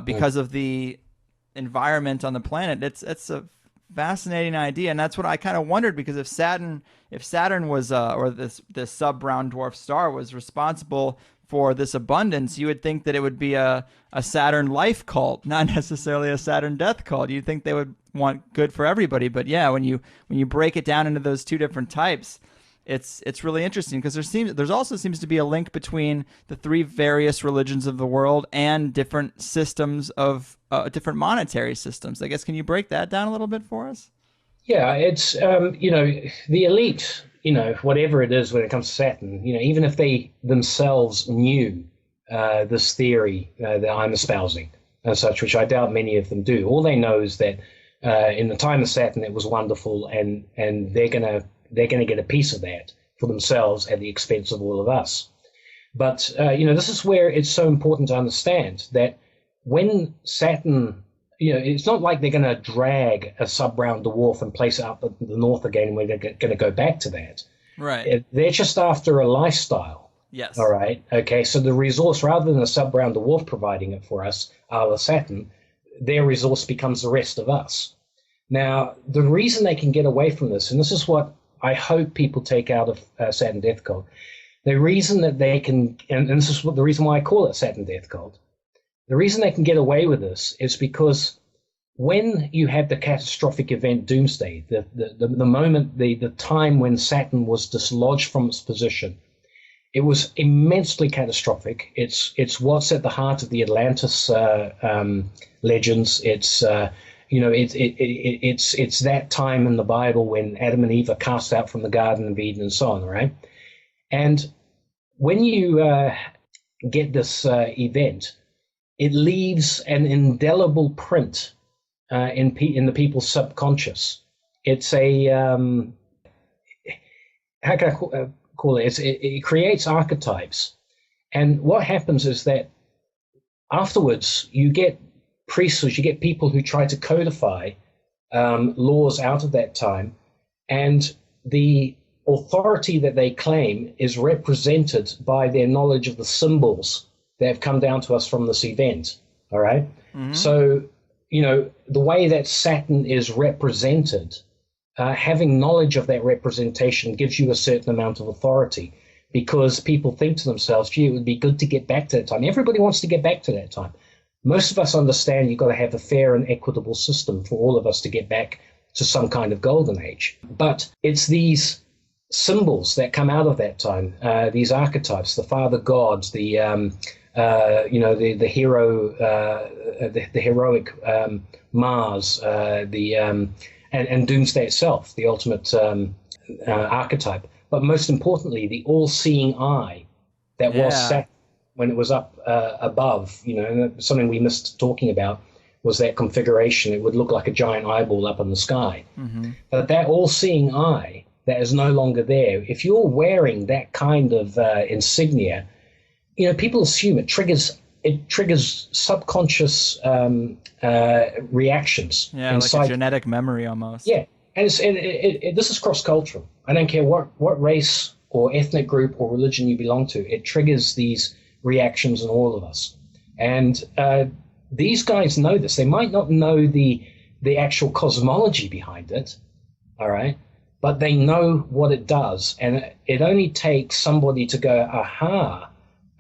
because of the environment on the planet. It's a fascinating idea, and that's what I kind of wondered, because if Saturn was or this sub brown dwarf star was responsible for this abundance, you would think that it would be a Saturn life cult, not necessarily a Saturn death cult. You'd think they would want good for everybody. But yeah, when you break it down into those two different types, it's really interesting, because there's also seems to be a link between the three various religions of the world and different systems of different monetary systems. I guess, can you break that down a little bit for us? Yeah, it's the elite, whatever it is when it comes to Saturn, even if they themselves knew this theory that I'm espousing and such, which I doubt many of them do, all they know is that in the time of Saturn it was wonderful, and they're gonna get a piece of that for themselves at the expense of all of us. But this is where it's so important to understand that when Saturn, it's not like they're going to drag a sub-brown dwarf and place it up at the north again, and we're going to go back to that. Right. They're just after a lifestyle. Yes. All right. Okay. So the resource, rather than a sub-brown dwarf providing it for us, a la Saturn, their resource becomes the rest of us. Now, the reason they can get away from this, and this is what I hope people take out of Saturn Death Cult, the reason that they can, and this is the reason why I call it Saturn Death Cult, the reason they can get away with this is because when you had the catastrophic event Doomsday, the moment, the time when Saturn was dislodged from its position, it was immensely catastrophic. It's what's at the heart of the Atlantis legends. It's it's that time in the Bible when Adam and Eve are cast out from the Garden of Eden and so on, right? And when you get this event, it leaves an indelible print in the people's subconscious. It's a how can I call it? It creates archetypes, and what happens is that afterwards you get priesthoods, you get people who try to codify laws out of that time, and the authority that they claim is represented by their knowledge of the symbols that have come down to us from this event. All right. Mm-hmm. So, the way that Saturn is represented, having knowledge of that representation gives you a certain amount of authority, because people think to themselves, gee, it would be good to get back to that time. Everybody wants to get back to that time. Most of us understand you've got to have a fair and equitable system for all of us to get back to some kind of golden age. But it's these symbols that come out of that time, these archetypes, the father gods, the hero, the heroic Mars, and Doomsday itself, the ultimate archetype. But most importantly, the all-seeing eye that was Saturn when it was up above. And something we missed talking about was that configuration. It would look like a giant eyeball up in the sky. Mm-hmm. But that all-seeing eye that is no longer there, if you're wearing that kind of insignia, people assume it triggers subconscious reactions. Yeah, inside. like a genetic memory almost. Yeah, and this is cross-cultural. I don't care what race or ethnic group or religion you belong to. It triggers these reactions in all of us. And these guys know this. They might not know the actual cosmology behind it, all right? But they know what it does. And it only takes somebody to go, aha,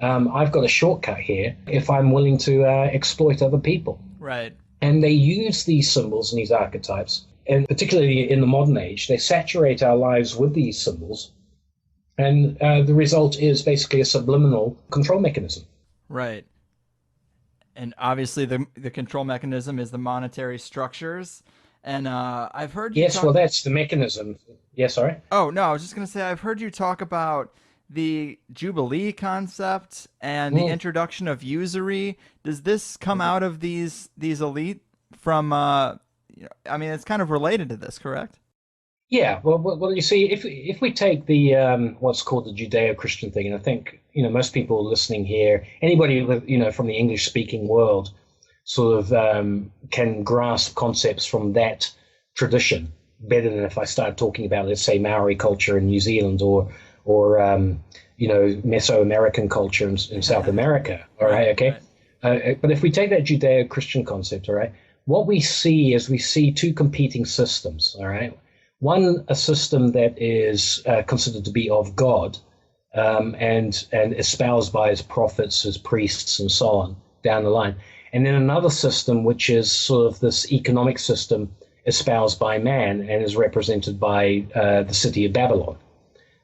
I've got a shortcut here if I'm willing to exploit other people. Right. And they use these symbols and these archetypes, and particularly in the modern age, they saturate our lives with these symbols. And the result is basically a subliminal control mechanism. Right. And obviously the control mechanism is the monetary structures. And I've heard you Yes, talk... well, that's the mechanism. Yeah, sorry? Oh, no, I was just going to say, I've heard you talk about the Jubilee concept and the introduction of usury. Does this come out of these elite from, I mean, it's kind of related to this, correct? Yeah, well, you see, if we take the what's called the Judeo-Christian thing, and I think most people listening here, anybody from the English-speaking world, sort of can grasp concepts from that tradition better than if I start talking about, let's say, Maori culture in New Zealand or Mesoamerican culture in South America. All right, okay. Right. But if we take that Judeo-Christian concept, all right, what we see is two competing systems. All right. One, a system that is considered to be of God and espoused by his prophets, his priests, and so on down the line. And then another system, which is sort of this economic system espoused by man and is represented by the city of Babylon,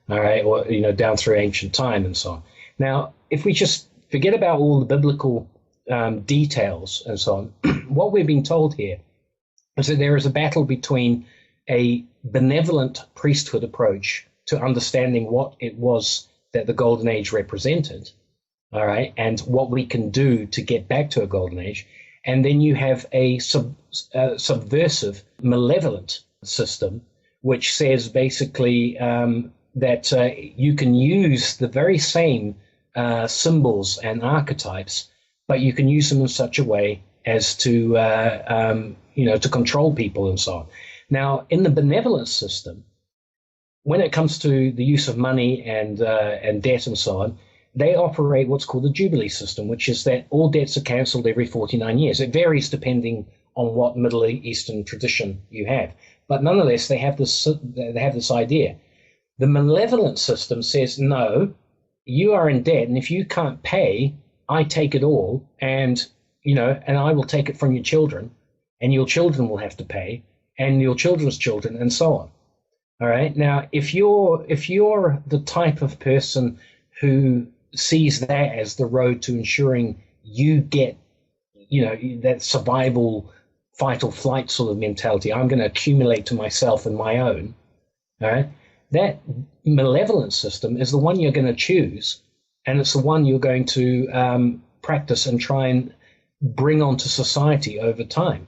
all right, or down through ancient time and so on. Now, if we just forget about all the biblical details and so on, what we're being told here is that there is a battle between a benevolent priesthood approach to understanding what it was that the Golden Age represented, all right, and what we can do to get back to a Golden Age. And then you have a subversive, malevolent system, which says basically that you can use the very same symbols and archetypes, but you can use them in such a way as to, to control people and so on. Now, in the benevolent system, when it comes to the use of money and debt and so on, they operate what's called the Jubilee system, which is that all debts are cancelled every 49 years. It varies depending on what Middle Eastern tradition you have, but nonetheless, they have this idea. The malevolent system says, no, you are in debt, and if you can't pay, I take it all, and I will take it from your children, and your children will have to pay, and your children's children, and so on. All right. Now, if you're the type of person who sees that as the road to ensuring you get, that survival, fight or flight sort of mentality, I'm going to accumulate to myself and my own. All right. That malevolent system is the one you're going to choose, and it's the one you're going to practice and try and bring onto society over time.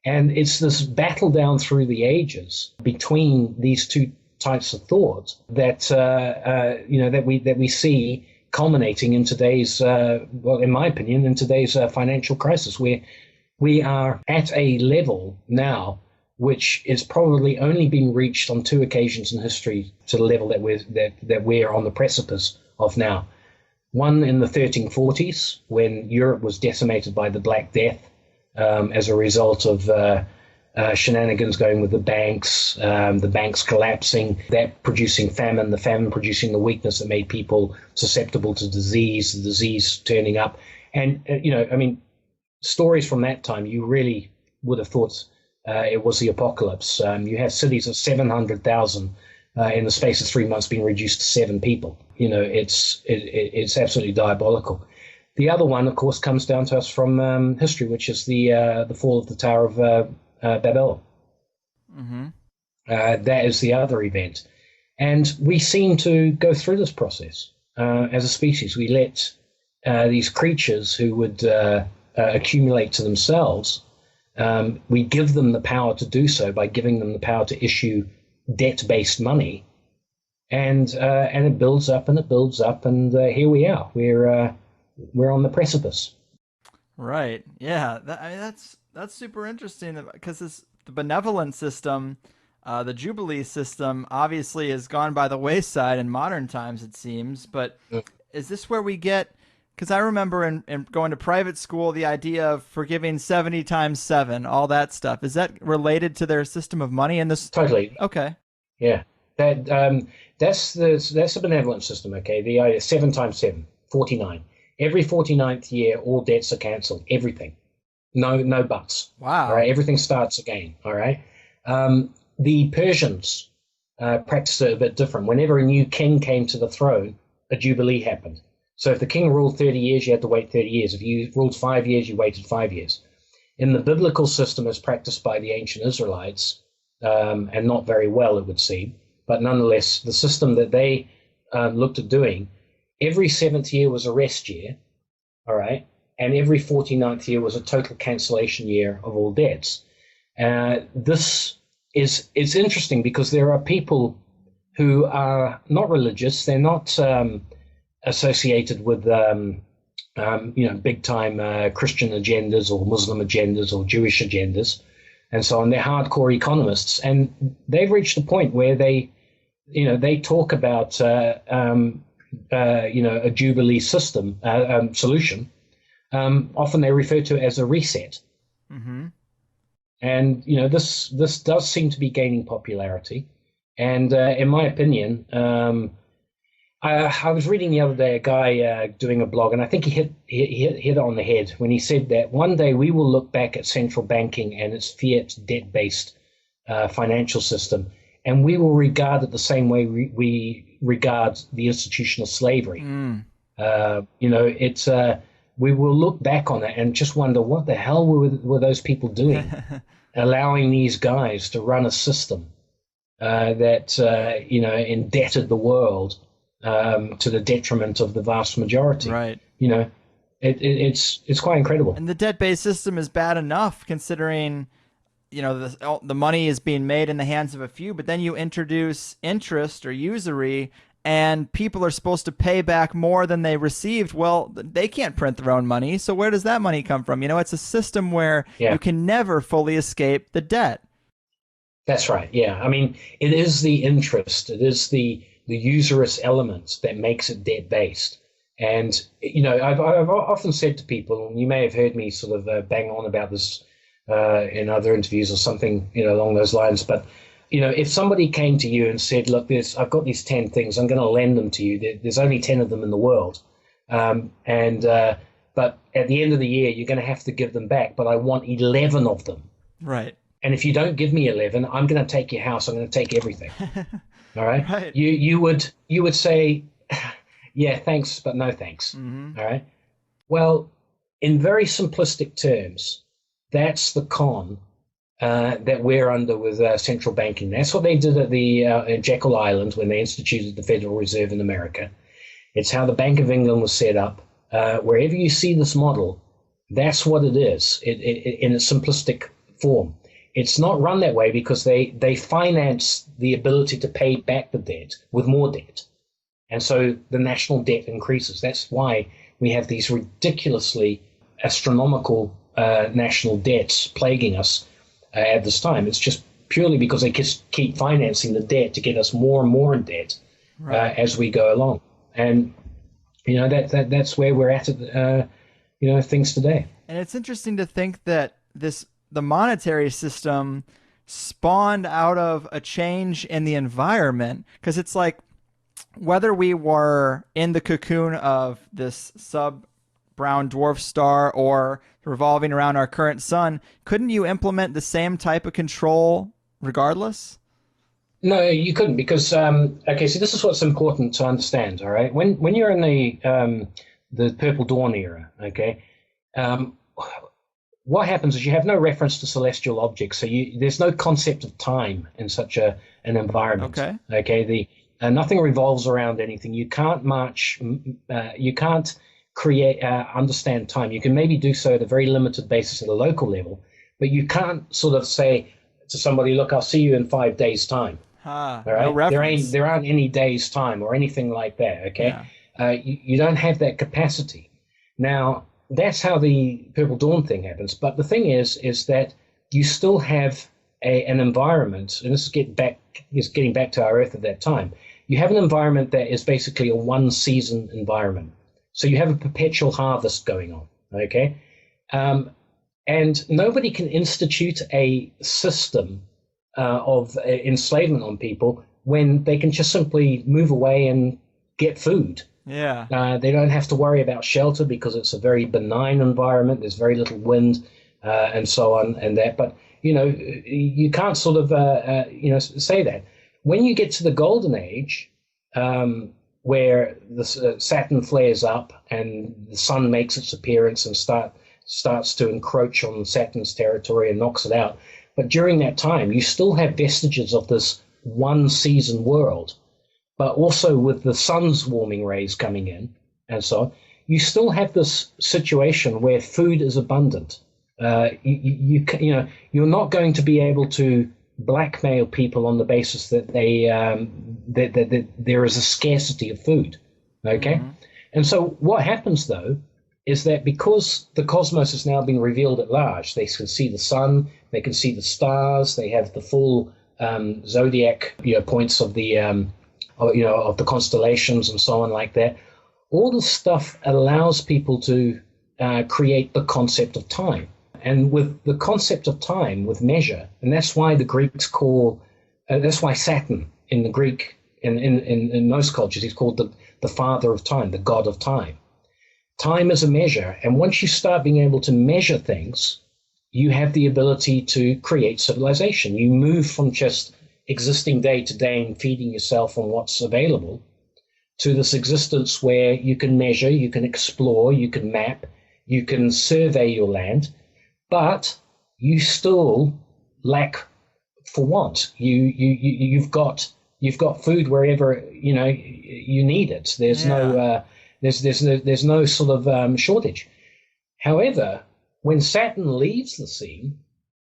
And it's this battle down through the ages between these two types of thought that that we see culminating in today's, in my opinion, in today's financial crisis, where we are at a level now which is probably only being reached on two occasions in history to the level that we're on the precipice of now. One in the 1340s, when Europe was decimated by the Black Death, as a result of shenanigans going with the banks collapsing, that producing famine, the famine producing the weakness that made people susceptible to disease, the disease turning up. And, stories from that time, you really would have thought it was the apocalypse. You have cities of 700,000 in the space of 3 months being reduced to 7 people. It's absolutely diabolical. The other one, of course, comes down to us from history, which is the fall of the Tower of Babel. Mm-hmm. That is the other event. And we seem to go through this process as a species. We let these creatures who would accumulate to themselves, we give them the power to do so by giving them the power to issue debt-based money. And it builds up and it builds up, and here we are. We're on the precipice. Right. Yeah. That's super interesting because the benevolent system, the Jubilee system, obviously has gone by the wayside in modern times, it seems. But is this where we get? Because I remember in going to private school, the idea of forgiving 70 times 7, all that stuff. Is that related to their system of money in this? Totally. Okay. Yeah. That's the benevolent system. Okay. The idea 7 times 7, 49. Every 49th year, all debts are cancelled. Everything. No buts. Wow. All right. Everything starts again. All right. The Persians practiced it a bit different. Whenever a new king came to the throne, a jubilee happened. So if the king ruled 30 years, you had to wait 30 years. If you ruled 5 years, you waited 5 years. In the biblical system as practiced by the ancient Israelites, and not very well, it would seem, but nonetheless, the system that they looked at doing, every 7th year was a rest year, all right, and every 49th year was a total cancellation year of all debts. This is interesting because there are people who are not religious. They're not associated with big time Christian agendas or Muslim agendas or Jewish agendas and so on. They're hardcore economists, and they've reached a point where they talk about a Jubilee system solution. Often they refer to it as a reset. Mm-hmm. And this does seem to be gaining popularity. And in my opinion, I was reading the other day a guy doing a blog, and I think he hit it on the head when he said that one day we will look back at central banking and its fiat debt-based financial system, and we will regard it the same way we regard the institution of slavery. We will look back on it and just wonder what the hell were those people doing, allowing these guys to run a system that indebted the world to the detriment of the vast majority. Right. It's quite incredible. And the debt-based system is bad enough considering, the money is being made in the hands of a few, but then you introduce interest or usury, and people are supposed to pay back more than they received. Well, they can't print their own money, so where does that money come from? It's a system where you can never fully escape the debt. That's right. Yeah. I mean, it is the interest. It is the usurious element that makes it debt-based. And, I've often said to people, and you may have heard me sort of bang on about this in other interviews or something, along those lines. But, if somebody came to you and said, look, I've got these 10 things, I'm going to lend them to you. There's only 10 of them in the world. But at the end of the year, you're going to have to give them back. But I want 11 of them. Right. And if you don't give me 11, I'm going to take your house. I'm going to take everything. All right. Right. You would say, yeah, thanks, but no thanks. Mm-hmm. All right. Well, in very simplistic terms, that's the con that we're under with central banking. That's what they did at the Jekyll Island when they instituted the Federal Reserve in America. It's how the Bank of England was set up. Wherever you see this model, that's what it is in its simplistic form. It's not run that way because they finance the ability to pay back the debt with more debt. And so the national debt increases. That's why we have these ridiculously astronomical national debts plaguing us at this time. It's just purely because they just keep financing the debt to get us more and more in debt as we go along. And, that's where we're at, things today. And it's interesting to think that the monetary system spawned out of a change in the environment, because it's like whether we were in the cocoon of this brown dwarf star or revolving around our current sun, couldn't you implement the same type of control regardless? No, you couldn't because okay. So this is what's important to understand. All right, when you're in the Purple Dawn era, okay, what happens is you have no reference to celestial objects, so there's no concept of time in such an environment. Okay. Okay. Nothing revolves around anything. You can't march. You can't create understand time. You can maybe do so at a very limited basis at a local level, but you can't sort of say to somebody, "Look, I'll see you in 5 days' time." All right. No reference. There aren't any days time or anything like that. Okay. Yeah. You don't have that capacity. Now that's how the Purple Dawn thing happens. But the thing is that you still have an environment, and this is getting back to our Earth at that time. You have an environment that is basically a one-season environment. So you have a perpetual harvest going on. Okay. And nobody can institute a system of enslavement on people when they can just simply move away and get food. Yeah. They don't have to worry about shelter because it's a very benign environment. There's very little wind and so on and that. But, you can't sort of, say that. When you get to the Golden Age, where the Saturn flares up and the sun makes its appearance and starts to encroach on Saturn's territory and knocks it out. But during that time, you still have vestiges of this one-season world. But also with the sun's warming rays coming in and so on, you still have this situation where food is abundant. You're not going to be able to blackmail people on the basis that that there is a scarcity of food. Okay, mm-hmm. And so what happens though is that because the cosmos is now being revealed at large, they can see the sun, they can see the stars, they have the full zodiac points of the of the constellations and so on like that. All this stuff allows people to create the concept of time. And with the concept of time, with measure, and that's why the Greeks that's why Saturn in the Greek, in most cultures, he's called the father of time, the god of time. Time is a measure, and once you start being able to measure things, you have the ability to create civilization. You move from just existing day to day and feeding yourself on what's available to this existence where you can measure, you can explore, you can map, you can survey your land, but you still lack for want. You've got food wherever you need it. There's there's no sort of shortage. However, when Saturn leaves the scene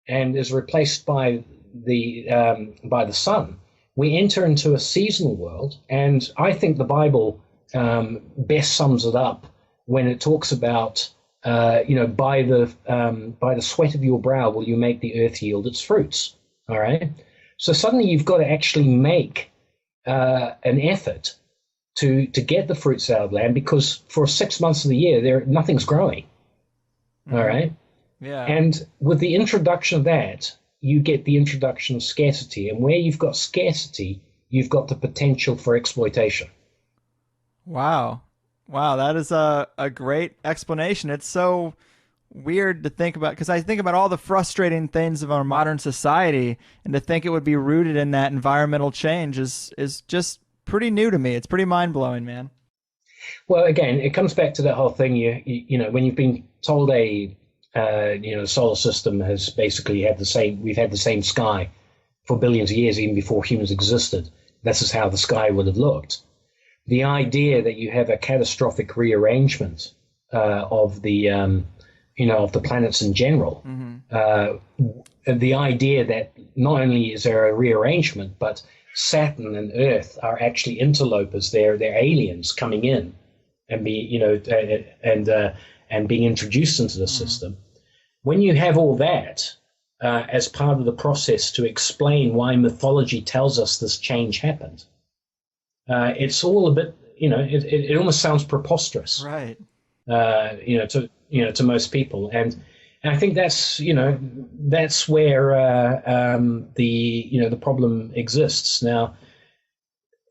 and is replaced by the sun, we enter into a seasonal world, and I think the Bible best sums it up when it talks about by the sweat of your brow will you make the earth yield its fruits. All right. So suddenly you've got to actually make an effort to get the fruits out of land, because for 6 months of the year nothing's growing. Mm-hmm. All right. Yeah. And with the introduction of that, you get the introduction of scarcity, and where you've got scarcity, you've got the potential for exploitation. Wow, that is a great explanation. It's so weird to think about, because I think about all the frustrating things of our modern society, and to think it would be rooted in that environmental change is just pretty new to me. It's pretty mind-blowing, man. Well, again, it comes back to that whole thing. You know, when you've been told the solar system has basically we've had the same sky for billions of years, even before humans existed. This is how the sky would have looked. The idea that you have a catastrophic rearrangement of the planets in general, mm-hmm. The idea that not only is there a rearrangement, but Saturn and Earth are actually interlopers. They're aliens coming in and being introduced into the mm-hmm. system. When you have all that as part of the process to explain why mythology tells us this change happened, it's all a bit, it almost sounds preposterous, right? To most people, and I think that's where the problem exists. Now,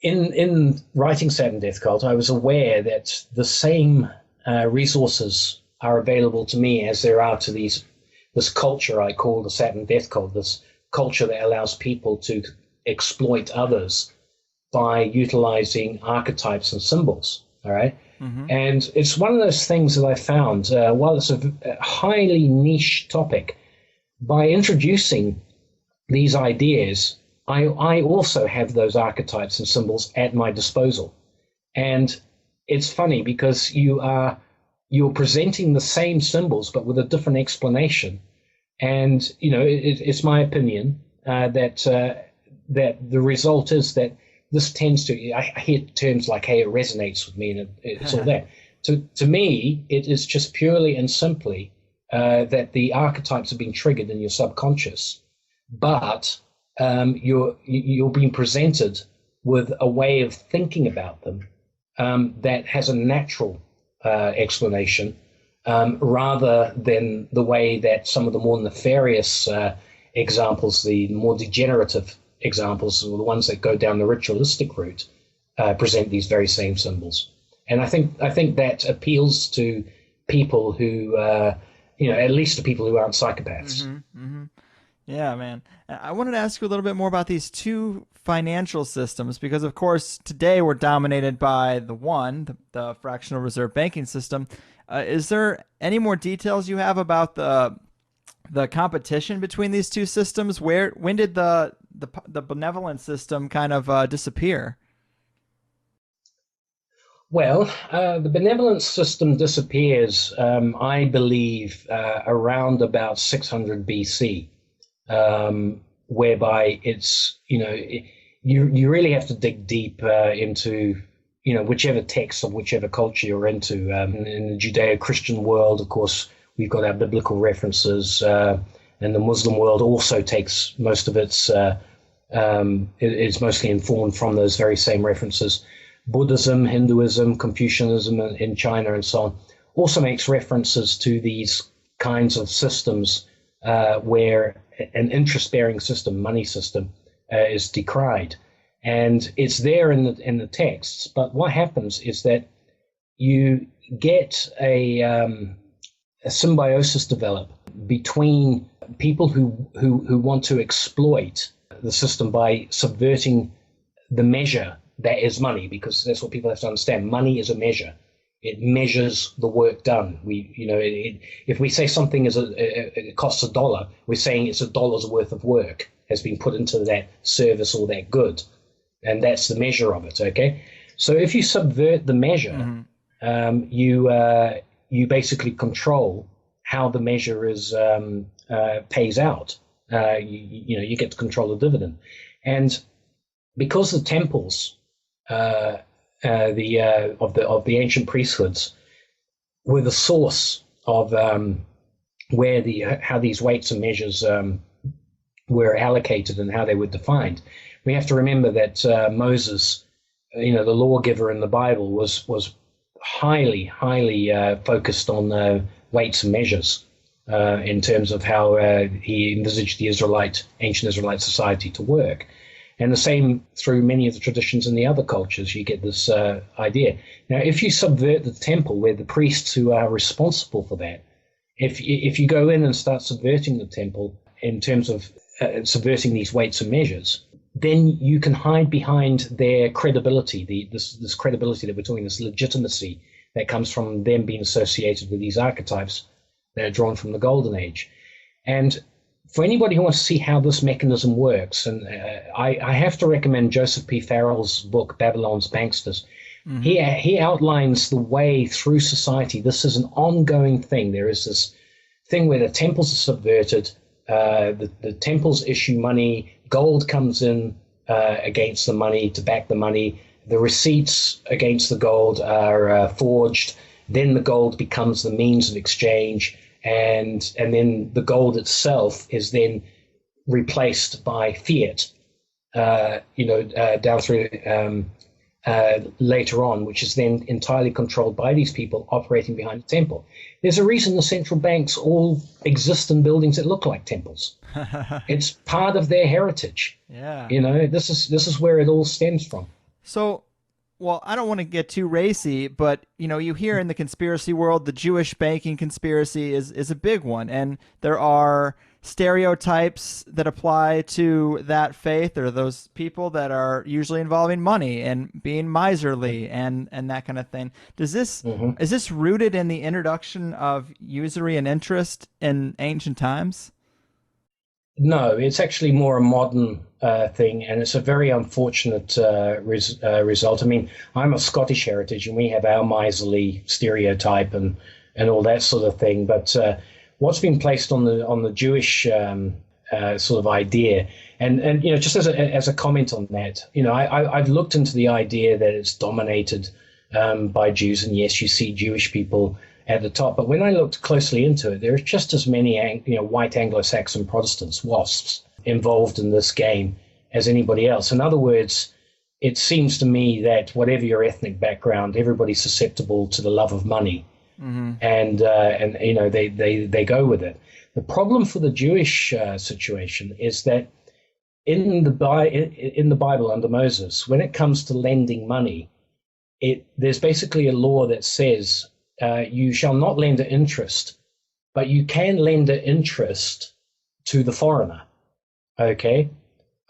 in writing Saturn Death Cult, I was aware that the same resources are available to me as there are to this culture I call the Saturn death cult, this culture that allows people to exploit others by utilizing archetypes and symbols. All right. Mm-hmm. And it's one of those things that I found, while it's a highly niche topic, by introducing these ideas, I also have those archetypes and symbols at my disposal. And it's funny because you're presenting the same symbols, but with a different explanation. And, it's my opinion that the result is that this tends to, I hear terms like, hey, it resonates with me, and it's all that. To me, it is just purely and simply that the archetypes are being triggered in your subconscious, but you're being presented with a way of thinking about them that has a natural explanation, rather than the way that some of the more nefarious examples, the more degenerative examples, the ones that go down the ritualistic route, present these very same symbols. And I think that appeals to people who, at least to people who aren't psychopaths. Mm-hmm, mm-hmm. Yeah, man. I wanted to ask you a little bit more about these two financial systems, because, of course, today we're dominated by the fractional reserve banking system. Is there any more details you have about the competition between these two systems? When did the benevolent system kind of disappear? Well, the benevolent system disappears, I believe, around about 600 BC, whereby it's, you really have to dig deep into, whichever text of whichever culture you're into. In the Judeo-Christian world, of course, we've got our biblical references, and the Muslim world also takes most of its, it's mostly informed from those very same references. Buddhism, Hinduism, Confucianism in China and so on also makes references to these kinds of systems where an interest-bearing system, money system, is decried. And it's there in the texts, but what happens is that you get a symbiosis develop between people who want to exploit the system by subverting the measure that is money, because that's what people have to understand. Money is a measure. It measures the work done. If we say something it costs $1, we're saying it's $1's worth of work has been put into that service or that good, and that's the measure of it. Okay, so if you subvert the measure, mm-hmm. You basically control how the measure is pays out. You get to control the dividend, and because the temples of the ancient priesthoods were the source of how these weights and measures were allocated and how they were defined. We have to remember that Moses, the lawgiver in the Bible, was highly focused on weights and measures in terms of how he envisaged the ancient Israelite society to work. And the same through many of the traditions in the other cultures, you get this idea. Now, if you subvert the temple, where the priests who are responsible for that, if you go in and start subverting the temple in terms of subverting these weights and measures, then you can hide behind their credibility, this credibility that we're talking, this legitimacy that comes from them being associated with these archetypes that are drawn from the Golden Age. And for anybody who wants to see how this mechanism works, and I have to recommend Joseph P. Farrell's book, Babylon's Banksters. Mm-hmm. He outlines the way through society. This is an ongoing thing. There is this thing where the temples are subverted, the temples issue money, gold comes in against the money to back the money, the receipts against the gold are forged, then the gold becomes the means of exchange, and then the gold itself is then replaced by fiat, down through later on, which is then entirely controlled by these people operating behind the temple. There's a reason the central banks all exist in buildings that look like temples. It's part of their heritage. Yeah. This is where it all stems from. So Well, I don't want to get too racy, but you hear in the conspiracy world the Jewish banking conspiracy is a big one, and there are stereotypes that apply to that faith or those people that are usually involving money and being miserly and that kind of thing. Does this Mhm. is this rooted in the introduction of usury and interest in ancient times? No, it's actually more a modern thing, and it's a very unfortunate result. I mean, I'm of Scottish heritage, and we have our miserly stereotype and all that sort of thing. But what's been placed on the Jewish sort of idea, and just as a comment on that, I've looked into the idea that it's dominated by Jews, and yes, you see Jewish people at the top. But when I looked closely into it, there are just as many white Anglo-Saxon Protestants, WASPs, involved in this game as anybody else. In other words, it seems to me that whatever your ethnic background, everybody's susceptible to the love of money, and they go with it. The problem for the Jewish situation is that in the Bible under Moses, when it comes to lending money, there's basically a law that says you shall not lend at interest, but you can lend at interest to the foreigner. Okay?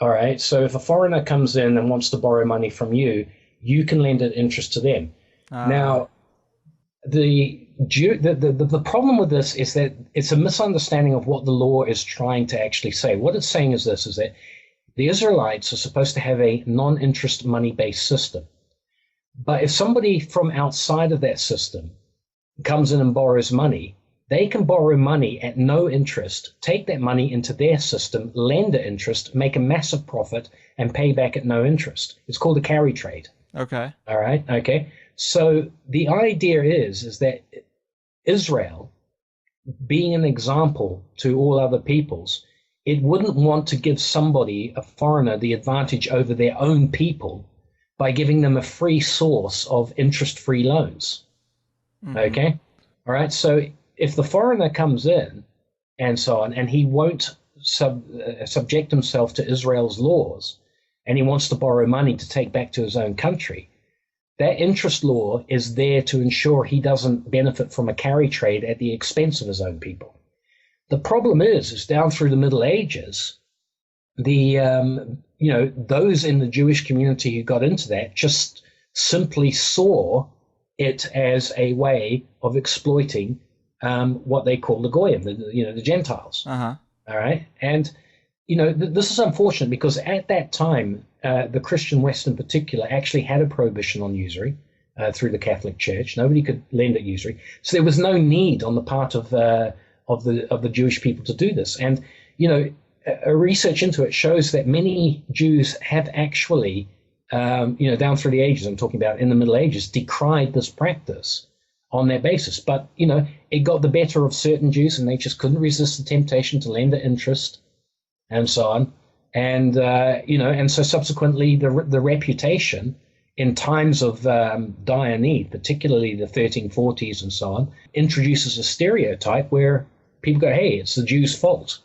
All right. So if a foreigner comes in and wants to borrow money from you, you can lend at interest to them. Now, the problem with this is that it's a misunderstanding of what the law is trying to actually say. What it's saying is this, is that the Israelites are supposed to have a non-interest money-based system. But if somebody from outside of that system comes in and borrows money, they can borrow money at no interest, take that money into their system, lend at interest, make a massive profit, and pay back at no interest. It's called a carry trade. Okay. All right. Okay. So the idea is that Israel, being an example to all other peoples, it wouldn't want to give somebody, a foreigner, the advantage over their own people by giving them a free source of interest-free loans. Okay? All right? So if the foreigner comes in and so on, and he won't subject himself to Israel's laws, and he wants to borrow money to take back to his own country, that interest law is there to ensure he doesn't benefit from a carry trade at the expense of his own people. The problem is down through the Middle Ages, those in the Jewish community who got into that just simply saw it as a way of exploiting what they call the Goyim, the Gentiles. Uh-huh. All right. And, this is unfortunate because at that time, the Christian West in particular actually had a prohibition on usury through the Catholic Church. Nobody could lend at usury. So there was no need on the part of the Jewish people to do this. And, a research into it shows that many Jews have actually, down through the ages, I'm talking about in the Middle Ages, decried this practice on that basis. But, it got the better of certain Jews and they just couldn't resist the temptation to lend at interest and so on. And, and so subsequently the reputation in times of dire need, particularly the 1340s and so on, introduces a stereotype where people go, hey, it's the Jews' fault.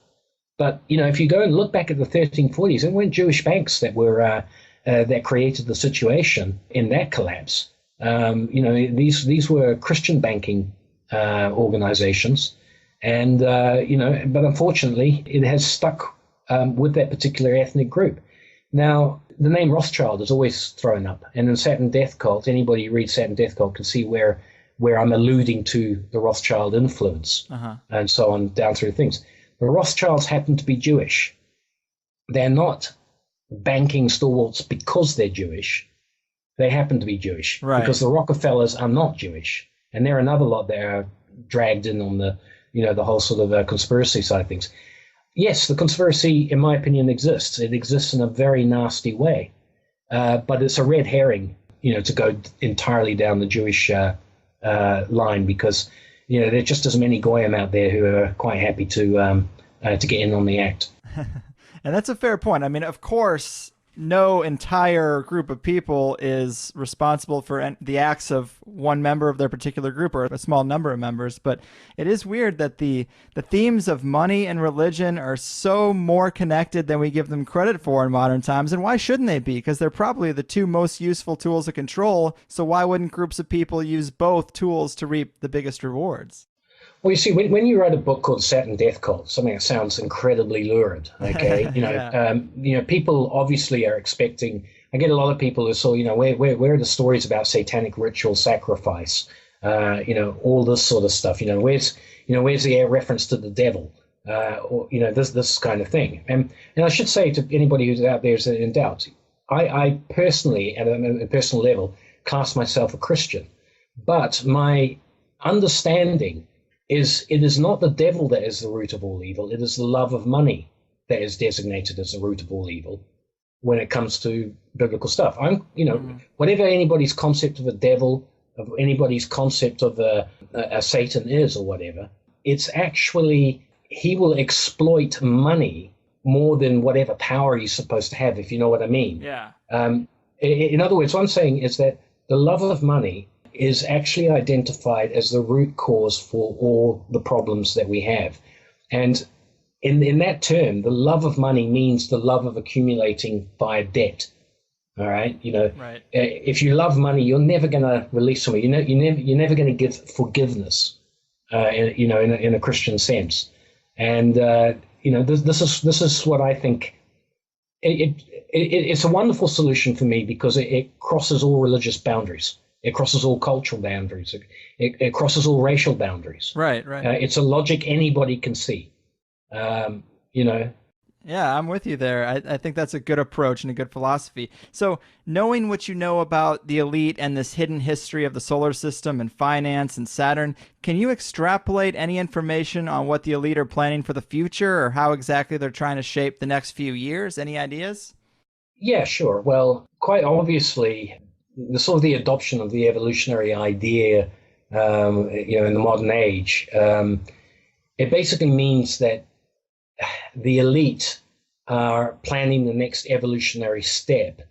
But, if you go and look back at the 1340s, it weren't Jewish banks that were that created the situation in that collapse. These were Christian banking organizations. And, but unfortunately, it has stuck with that particular ethnic group. Now, the name Rothschild is always thrown up. And in Saturn Death Cult, anybody who reads Saturn Death Cult can see where I'm alluding to the Rothschild influence and so on down through things. The Rothschilds happen to be Jewish. They're not banking stalwarts because they're Jewish. They happen to be Jewish because the Rockefellers are not Jewish. And they're another lot that are dragged in on the whole sort of conspiracy side of things. Yes, the conspiracy, in my opinion, exists. It exists in a very nasty way. But it's a red herring, to go entirely down the Jewish line because, there are just as many Goyim out there who are quite happy to get in on the act. And that's a fair point. I mean, of course, no entire group of people is responsible for the acts of one member of their particular group or a small number of members. But it is weird that the themes of money and religion are so more connected than we give them credit for in modern times. And why shouldn't they be? Because they're probably the two most useful tools of control. So why wouldn't groups of people use both tools to reap the biggest rewards? Well, you see, when you write a book called Saturn Death Cult, something that sounds incredibly lurid, okay? Yeah. People obviously are expecting. I get a lot of people who say, where are the stories about satanic ritual sacrifice? All this sort of stuff. Where's the reference to the devil? Or this kind of thing. And I should say to anybody who's out there is in doubt, I personally, at a personal level, class myself a Christian, but my understanding is it is not the devil that is the root of all evil. It is the love of money that is designated as the root of all evil when it comes to biblical stuff. Whatever anybody's concept of a devil, of anybody's concept of a Satan is or whatever, it's actually he will exploit money more than whatever power he's supposed to have, if you know what I mean. Yeah. In other words, what I'm saying is that the love of money is actually identified as the root cause for all the problems that we have. And in that term, the love of money means the love of accumulating via debt. All right. Right. If you love money, you're never going to release somebody. You're never going to give forgiveness, in a Christian sense. And, this is what I think. It's a wonderful solution for me because it crosses all religious boundaries. It crosses all cultural boundaries. It crosses all racial boundaries. Right. It's a logic anybody can see. Yeah, I'm with you there. I think that's a good approach and a good philosophy. So, knowing what you know about the elite and this hidden history of the solar system and finance and Saturn, can you extrapolate any information on what the elite are planning for the future or how exactly they're trying to shape the next few years? Any ideas? Yeah, sure. Well, quite obviously, the adoption of the evolutionary idea, in the modern age, it basically means that the elite are planning the next evolutionary step.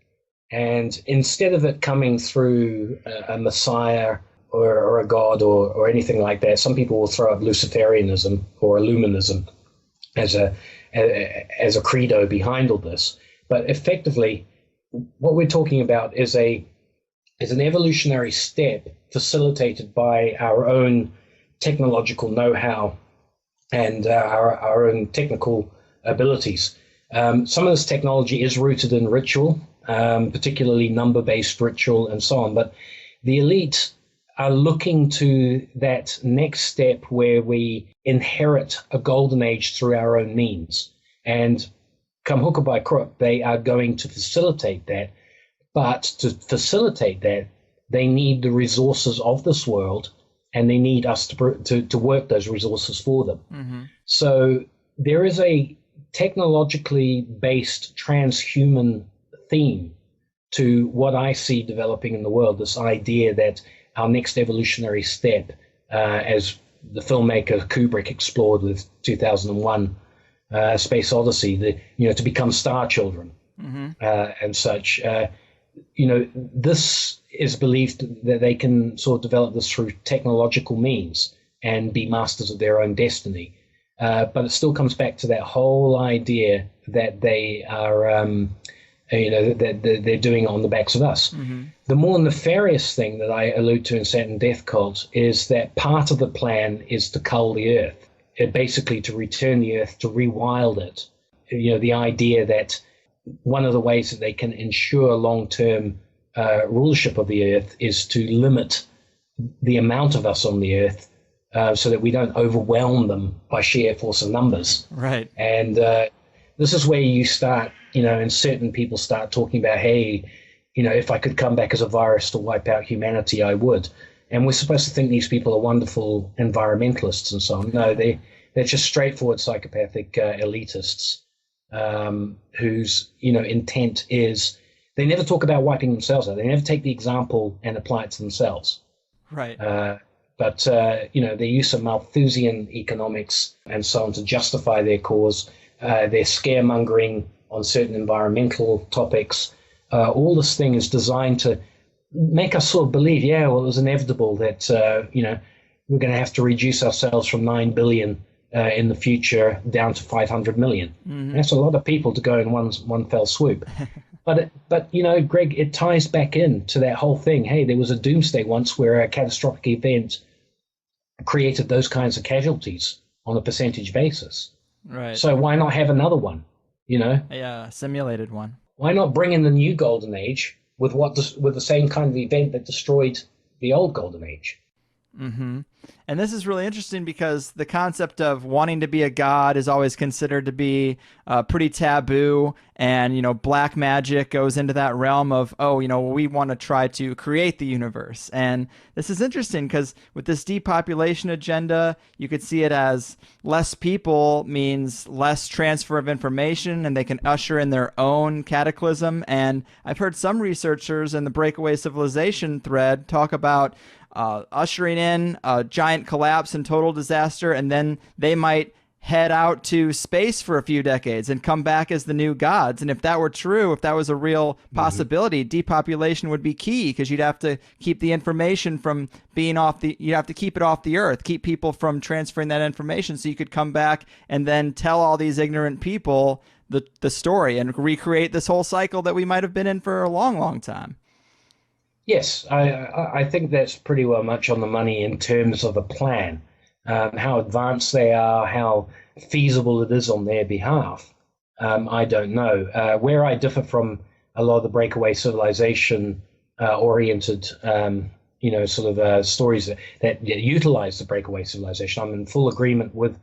And instead of it coming through a messiah or a god or anything like that, some people will throw up Luciferianism or Illuminism as a credo behind all this. But effectively, what we're talking about is an evolutionary step facilitated by our own technological know-how and our own technical abilities. Some of this technology is rooted in ritual, particularly number-based ritual and so on. But the elite are looking to that next step where we inherit a golden age through our own means. And come hook or by crook, they are going to facilitate that. But to facilitate that, they need the resources of this world, and they need us to work those resources for them. Mm-hmm. So there is a technologically based transhuman theme to what I see developing in the world, this idea that our next evolutionary step, as the filmmaker Kubrick explored with 2001 Space Odyssey, to become star children, mm-hmm. And such. This is believed that they can sort of develop this through technological means and be masters of their own destiny. But it still comes back to that whole idea that they are, that they're doing it on the backs of us. Mm-hmm. The more nefarious thing that I allude to in Saturn Death Cult is that part of the plan is to cull the Earth, basically to return the Earth, to rewild it. The idea that one of the ways that they can ensure long-term rulership of the Earth is to limit the amount of us on the Earth so that we don't overwhelm them by sheer force of numbers. Right. And this is where you start, and certain people start talking about, hey, if I could come back as a virus to wipe out humanity, I would. And we're supposed to think these people are wonderful environmentalists and so on. No, they're just straightforward psychopathic elitists. Whose intent is they never talk about wiping themselves out. They never take the example and apply it to themselves. Right. But their use of Malthusian economics and so on to justify their cause, their scaremongering on certain environmental topics. All this thing is designed to make us sort of believe, yeah, well, it was inevitable that, we're going to have to reduce ourselves from 9 billion in the future down to 500 million. Mm-hmm. That's a lot of people to go in one fell swoop. But Greg, it ties back into that whole thing. Hey, there was a doomsday once where a catastrophic event created those kinds of casualties on a percentage basis. Right. So why not have another one? Yeah, a simulated one. Why not bring in the new golden age with the same kind of event that destroyed the old golden age? Mm-hmm. And this is really interesting because the concept of wanting to be a god is always considered to be pretty taboo. And, black magic goes into that realm of, we want to try to create the universe. And this is interesting because with this depopulation agenda, you could see it as less people means less transfer of information, and they can usher in their own cataclysm. And I've heard some researchers in the breakaway civilization thread talk about ushering in a giant collapse and total disaster, and then they might head out to space for a few decades and come back as the new gods. And if that were true, if that was a real possibility, depopulation would be key, because you'd have to keep the information from being you'd have to keep it off the earth, keep people from transferring that information, so you could come back and then tell all these ignorant people the story and recreate this whole cycle that we might have been in for a long, long time. Yes, I think that's pretty well much on the money in terms of a plan, how advanced they are, how feasible it is on their behalf. I don't know. Where I differ from a lot of the breakaway civilization oriented, stories that utilize the breakaway civilization, I'm in full agreement with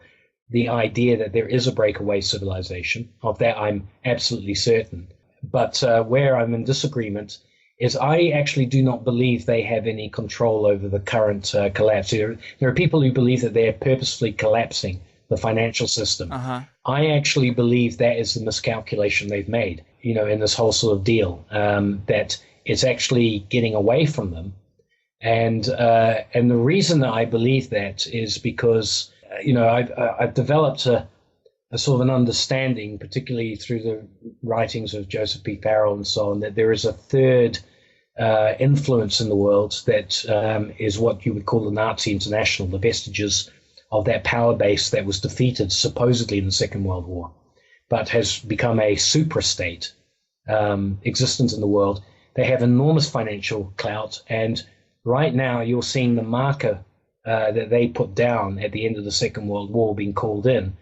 the idea that there is a breakaway civilization. Of that, I'm absolutely certain. But where I'm in disagreement is I actually do not believe they have any control over the current collapse. There are people who believe that they're purposefully collapsing the financial system. Uh-huh. I actually believe that is the miscalculation they've made, in this whole sort of deal, that it's actually getting away from them. And the reason that I believe that is because, I've developed a sort of an understanding, particularly through the writings of Joseph P. Farrell and so on, that there is a third influence in the world that is what you would call the Nazi International, the vestiges of that power base that was defeated supposedly in the Second World War, but has become a suprastate existence in the world. They have enormous financial clout, and right now you're seeing the marker that they put down at the end of the Second World War being called in.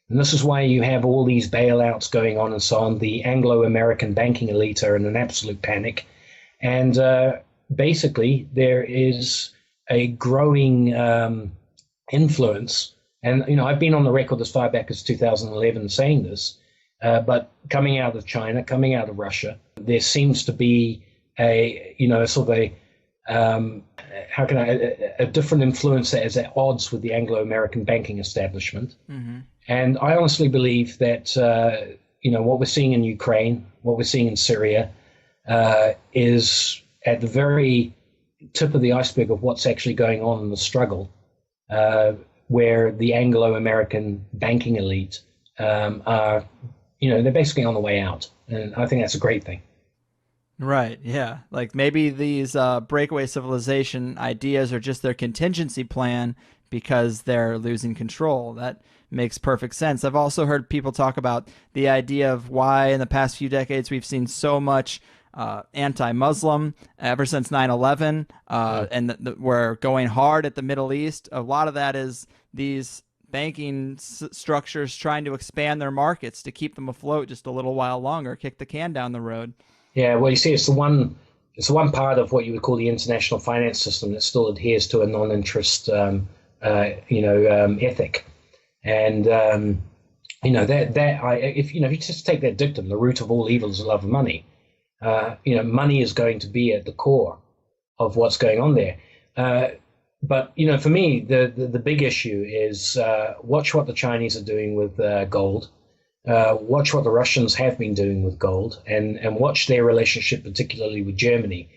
And this is why you have all these bailouts going on and so on. The Anglo-American banking elite are in an absolute panic. And basically, there is a growing influence. And, I've been on the record as far back as 2011 saying this, but coming out of China, coming out of Russia, there seems to be a different influence that is at odds with the Anglo-American banking establishment. Mm-hmm. And I honestly believe that, what we're seeing in Ukraine, what we're seeing in Syria, is at the very tip of the iceberg of what's actually going on in the struggle, where the Anglo-American banking elite are, they're basically on the way out. And I think that's a great thing. Right, yeah. Like maybe these breakaway civilization ideas are just their contingency plan because they're losing control. That makes perfect sense. I've also heard people talk about the idea of why in the past few decades we've seen so much anti-Muslim ever since 9/11, and we're going hard at the Middle East. A lot of that is these banking structures trying to expand their markets to keep them afloat just a little while longer, kick the can down the road. Yeah, well, you see, it's the one part of what you would call the international finance system that still adheres to a non-interest, ethic. And if you just take that dictum, the root of all evil is the love of money. Money is going to be at the core of what's going on there. But for me, the big issue is watch what the Chinese are doing with gold. Watch what the Russians have been doing with gold, and watch their relationship, particularly with Germany,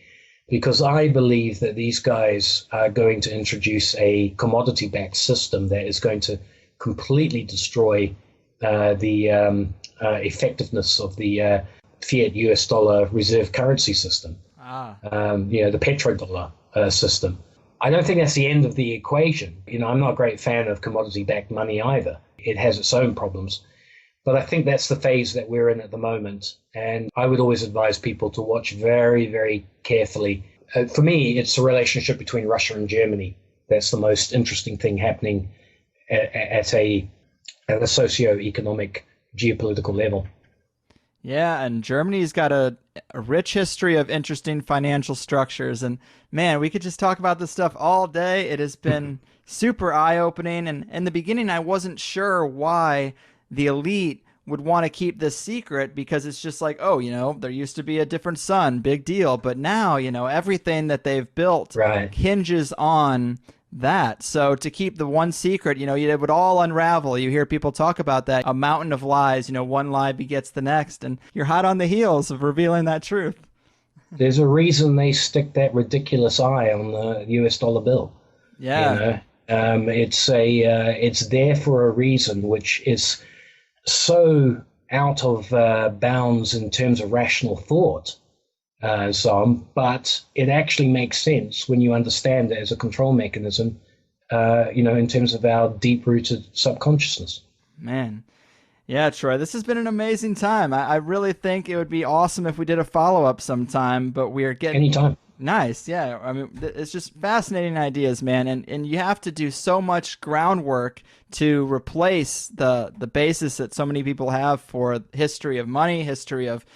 because I believe that these guys are going to introduce a commodity-backed system that is going to completely destroy the effectiveness of the fiat US dollar reserve currency system, the petrodollar system. I don't think that's the end of the equation. I'm not a great fan of commodity-backed money either. It has its own problems. But I think that's the phase that we're in at the moment. And I would always advise people to watch very, very carefully. For me, it's the relationship between Russia and Germany. That's the most interesting thing happening at a socio-economic, geopolitical level. Yeah, and Germany's got a rich history of interesting financial structures. And man, we could just talk about this stuff all day. It has been super eye-opening. And in the beginning, I wasn't sure why the elite would want to keep this secret, because it's just like, oh, there used to be a different sun, big deal. But now, everything that they've built hinges on that. So to keep the one secret, it would all unravel. You hear people talk about that, a mountain of lies, one lie begets the next, and you're hot on the heels of revealing that truth. There's a reason they stick that ridiculous eye on the US dollar bill. Yeah. It's there for a reason, which is so out of bounds in terms of rational thought. But it actually makes sense when you understand it as a control mechanism, in terms of our deep-rooted subconsciousness. Man. Yeah, Troy, this has been an amazing time. I really think it would be awesome if we did a follow-up sometime, but we're getting... Anytime. Nice, yeah. I mean, it's just fascinating ideas, man, and you have to do so much groundwork to replace the basis that so many people have for history of money, history of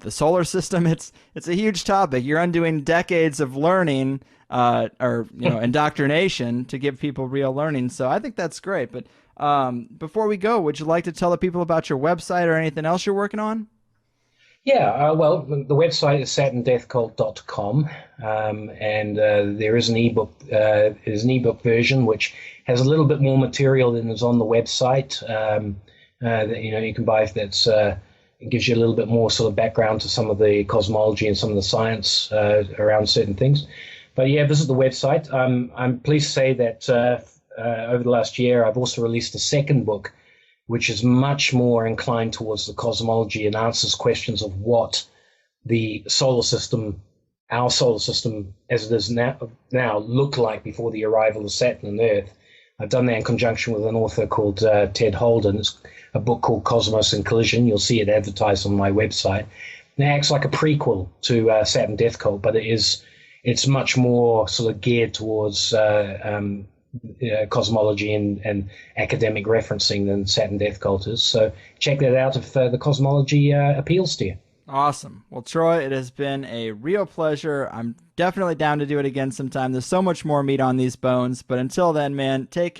the solar system. It's a huge topic. You're undoing decades of learning indoctrination to give people real learning. So I think that's great. But before we go, would you like to tell the people about your website or anything else you're working on? Yeah, well, the website is saturndeathcult.com, and there is an ebook version which has a little bit more material than is on the website. That you can buy. It gives you a little bit more sort of background to some of the cosmology and some of the science around certain things. But yeah, visit the website. I'm pleased to say that over the last year, I've also released a second book, which is much more inclined towards the cosmology and answers questions of what the solar system, our solar system as it is now looked like before the arrival of Saturn and Earth. I've done that in conjunction with an author called Ted Holden. It's a book called Cosmos in Collision. You'll see it advertised on my website. It acts like a prequel to Saturn Death Cult, but it's much more sort of geared towards cosmology and academic referencing than Saturn Death Cult is. So check that out if the cosmology appeals to you. Awesome. Well, Troy, it has been a real pleasure. I'm definitely down to do it again sometime. There's so much more meat on these bones. But until then, man, take care.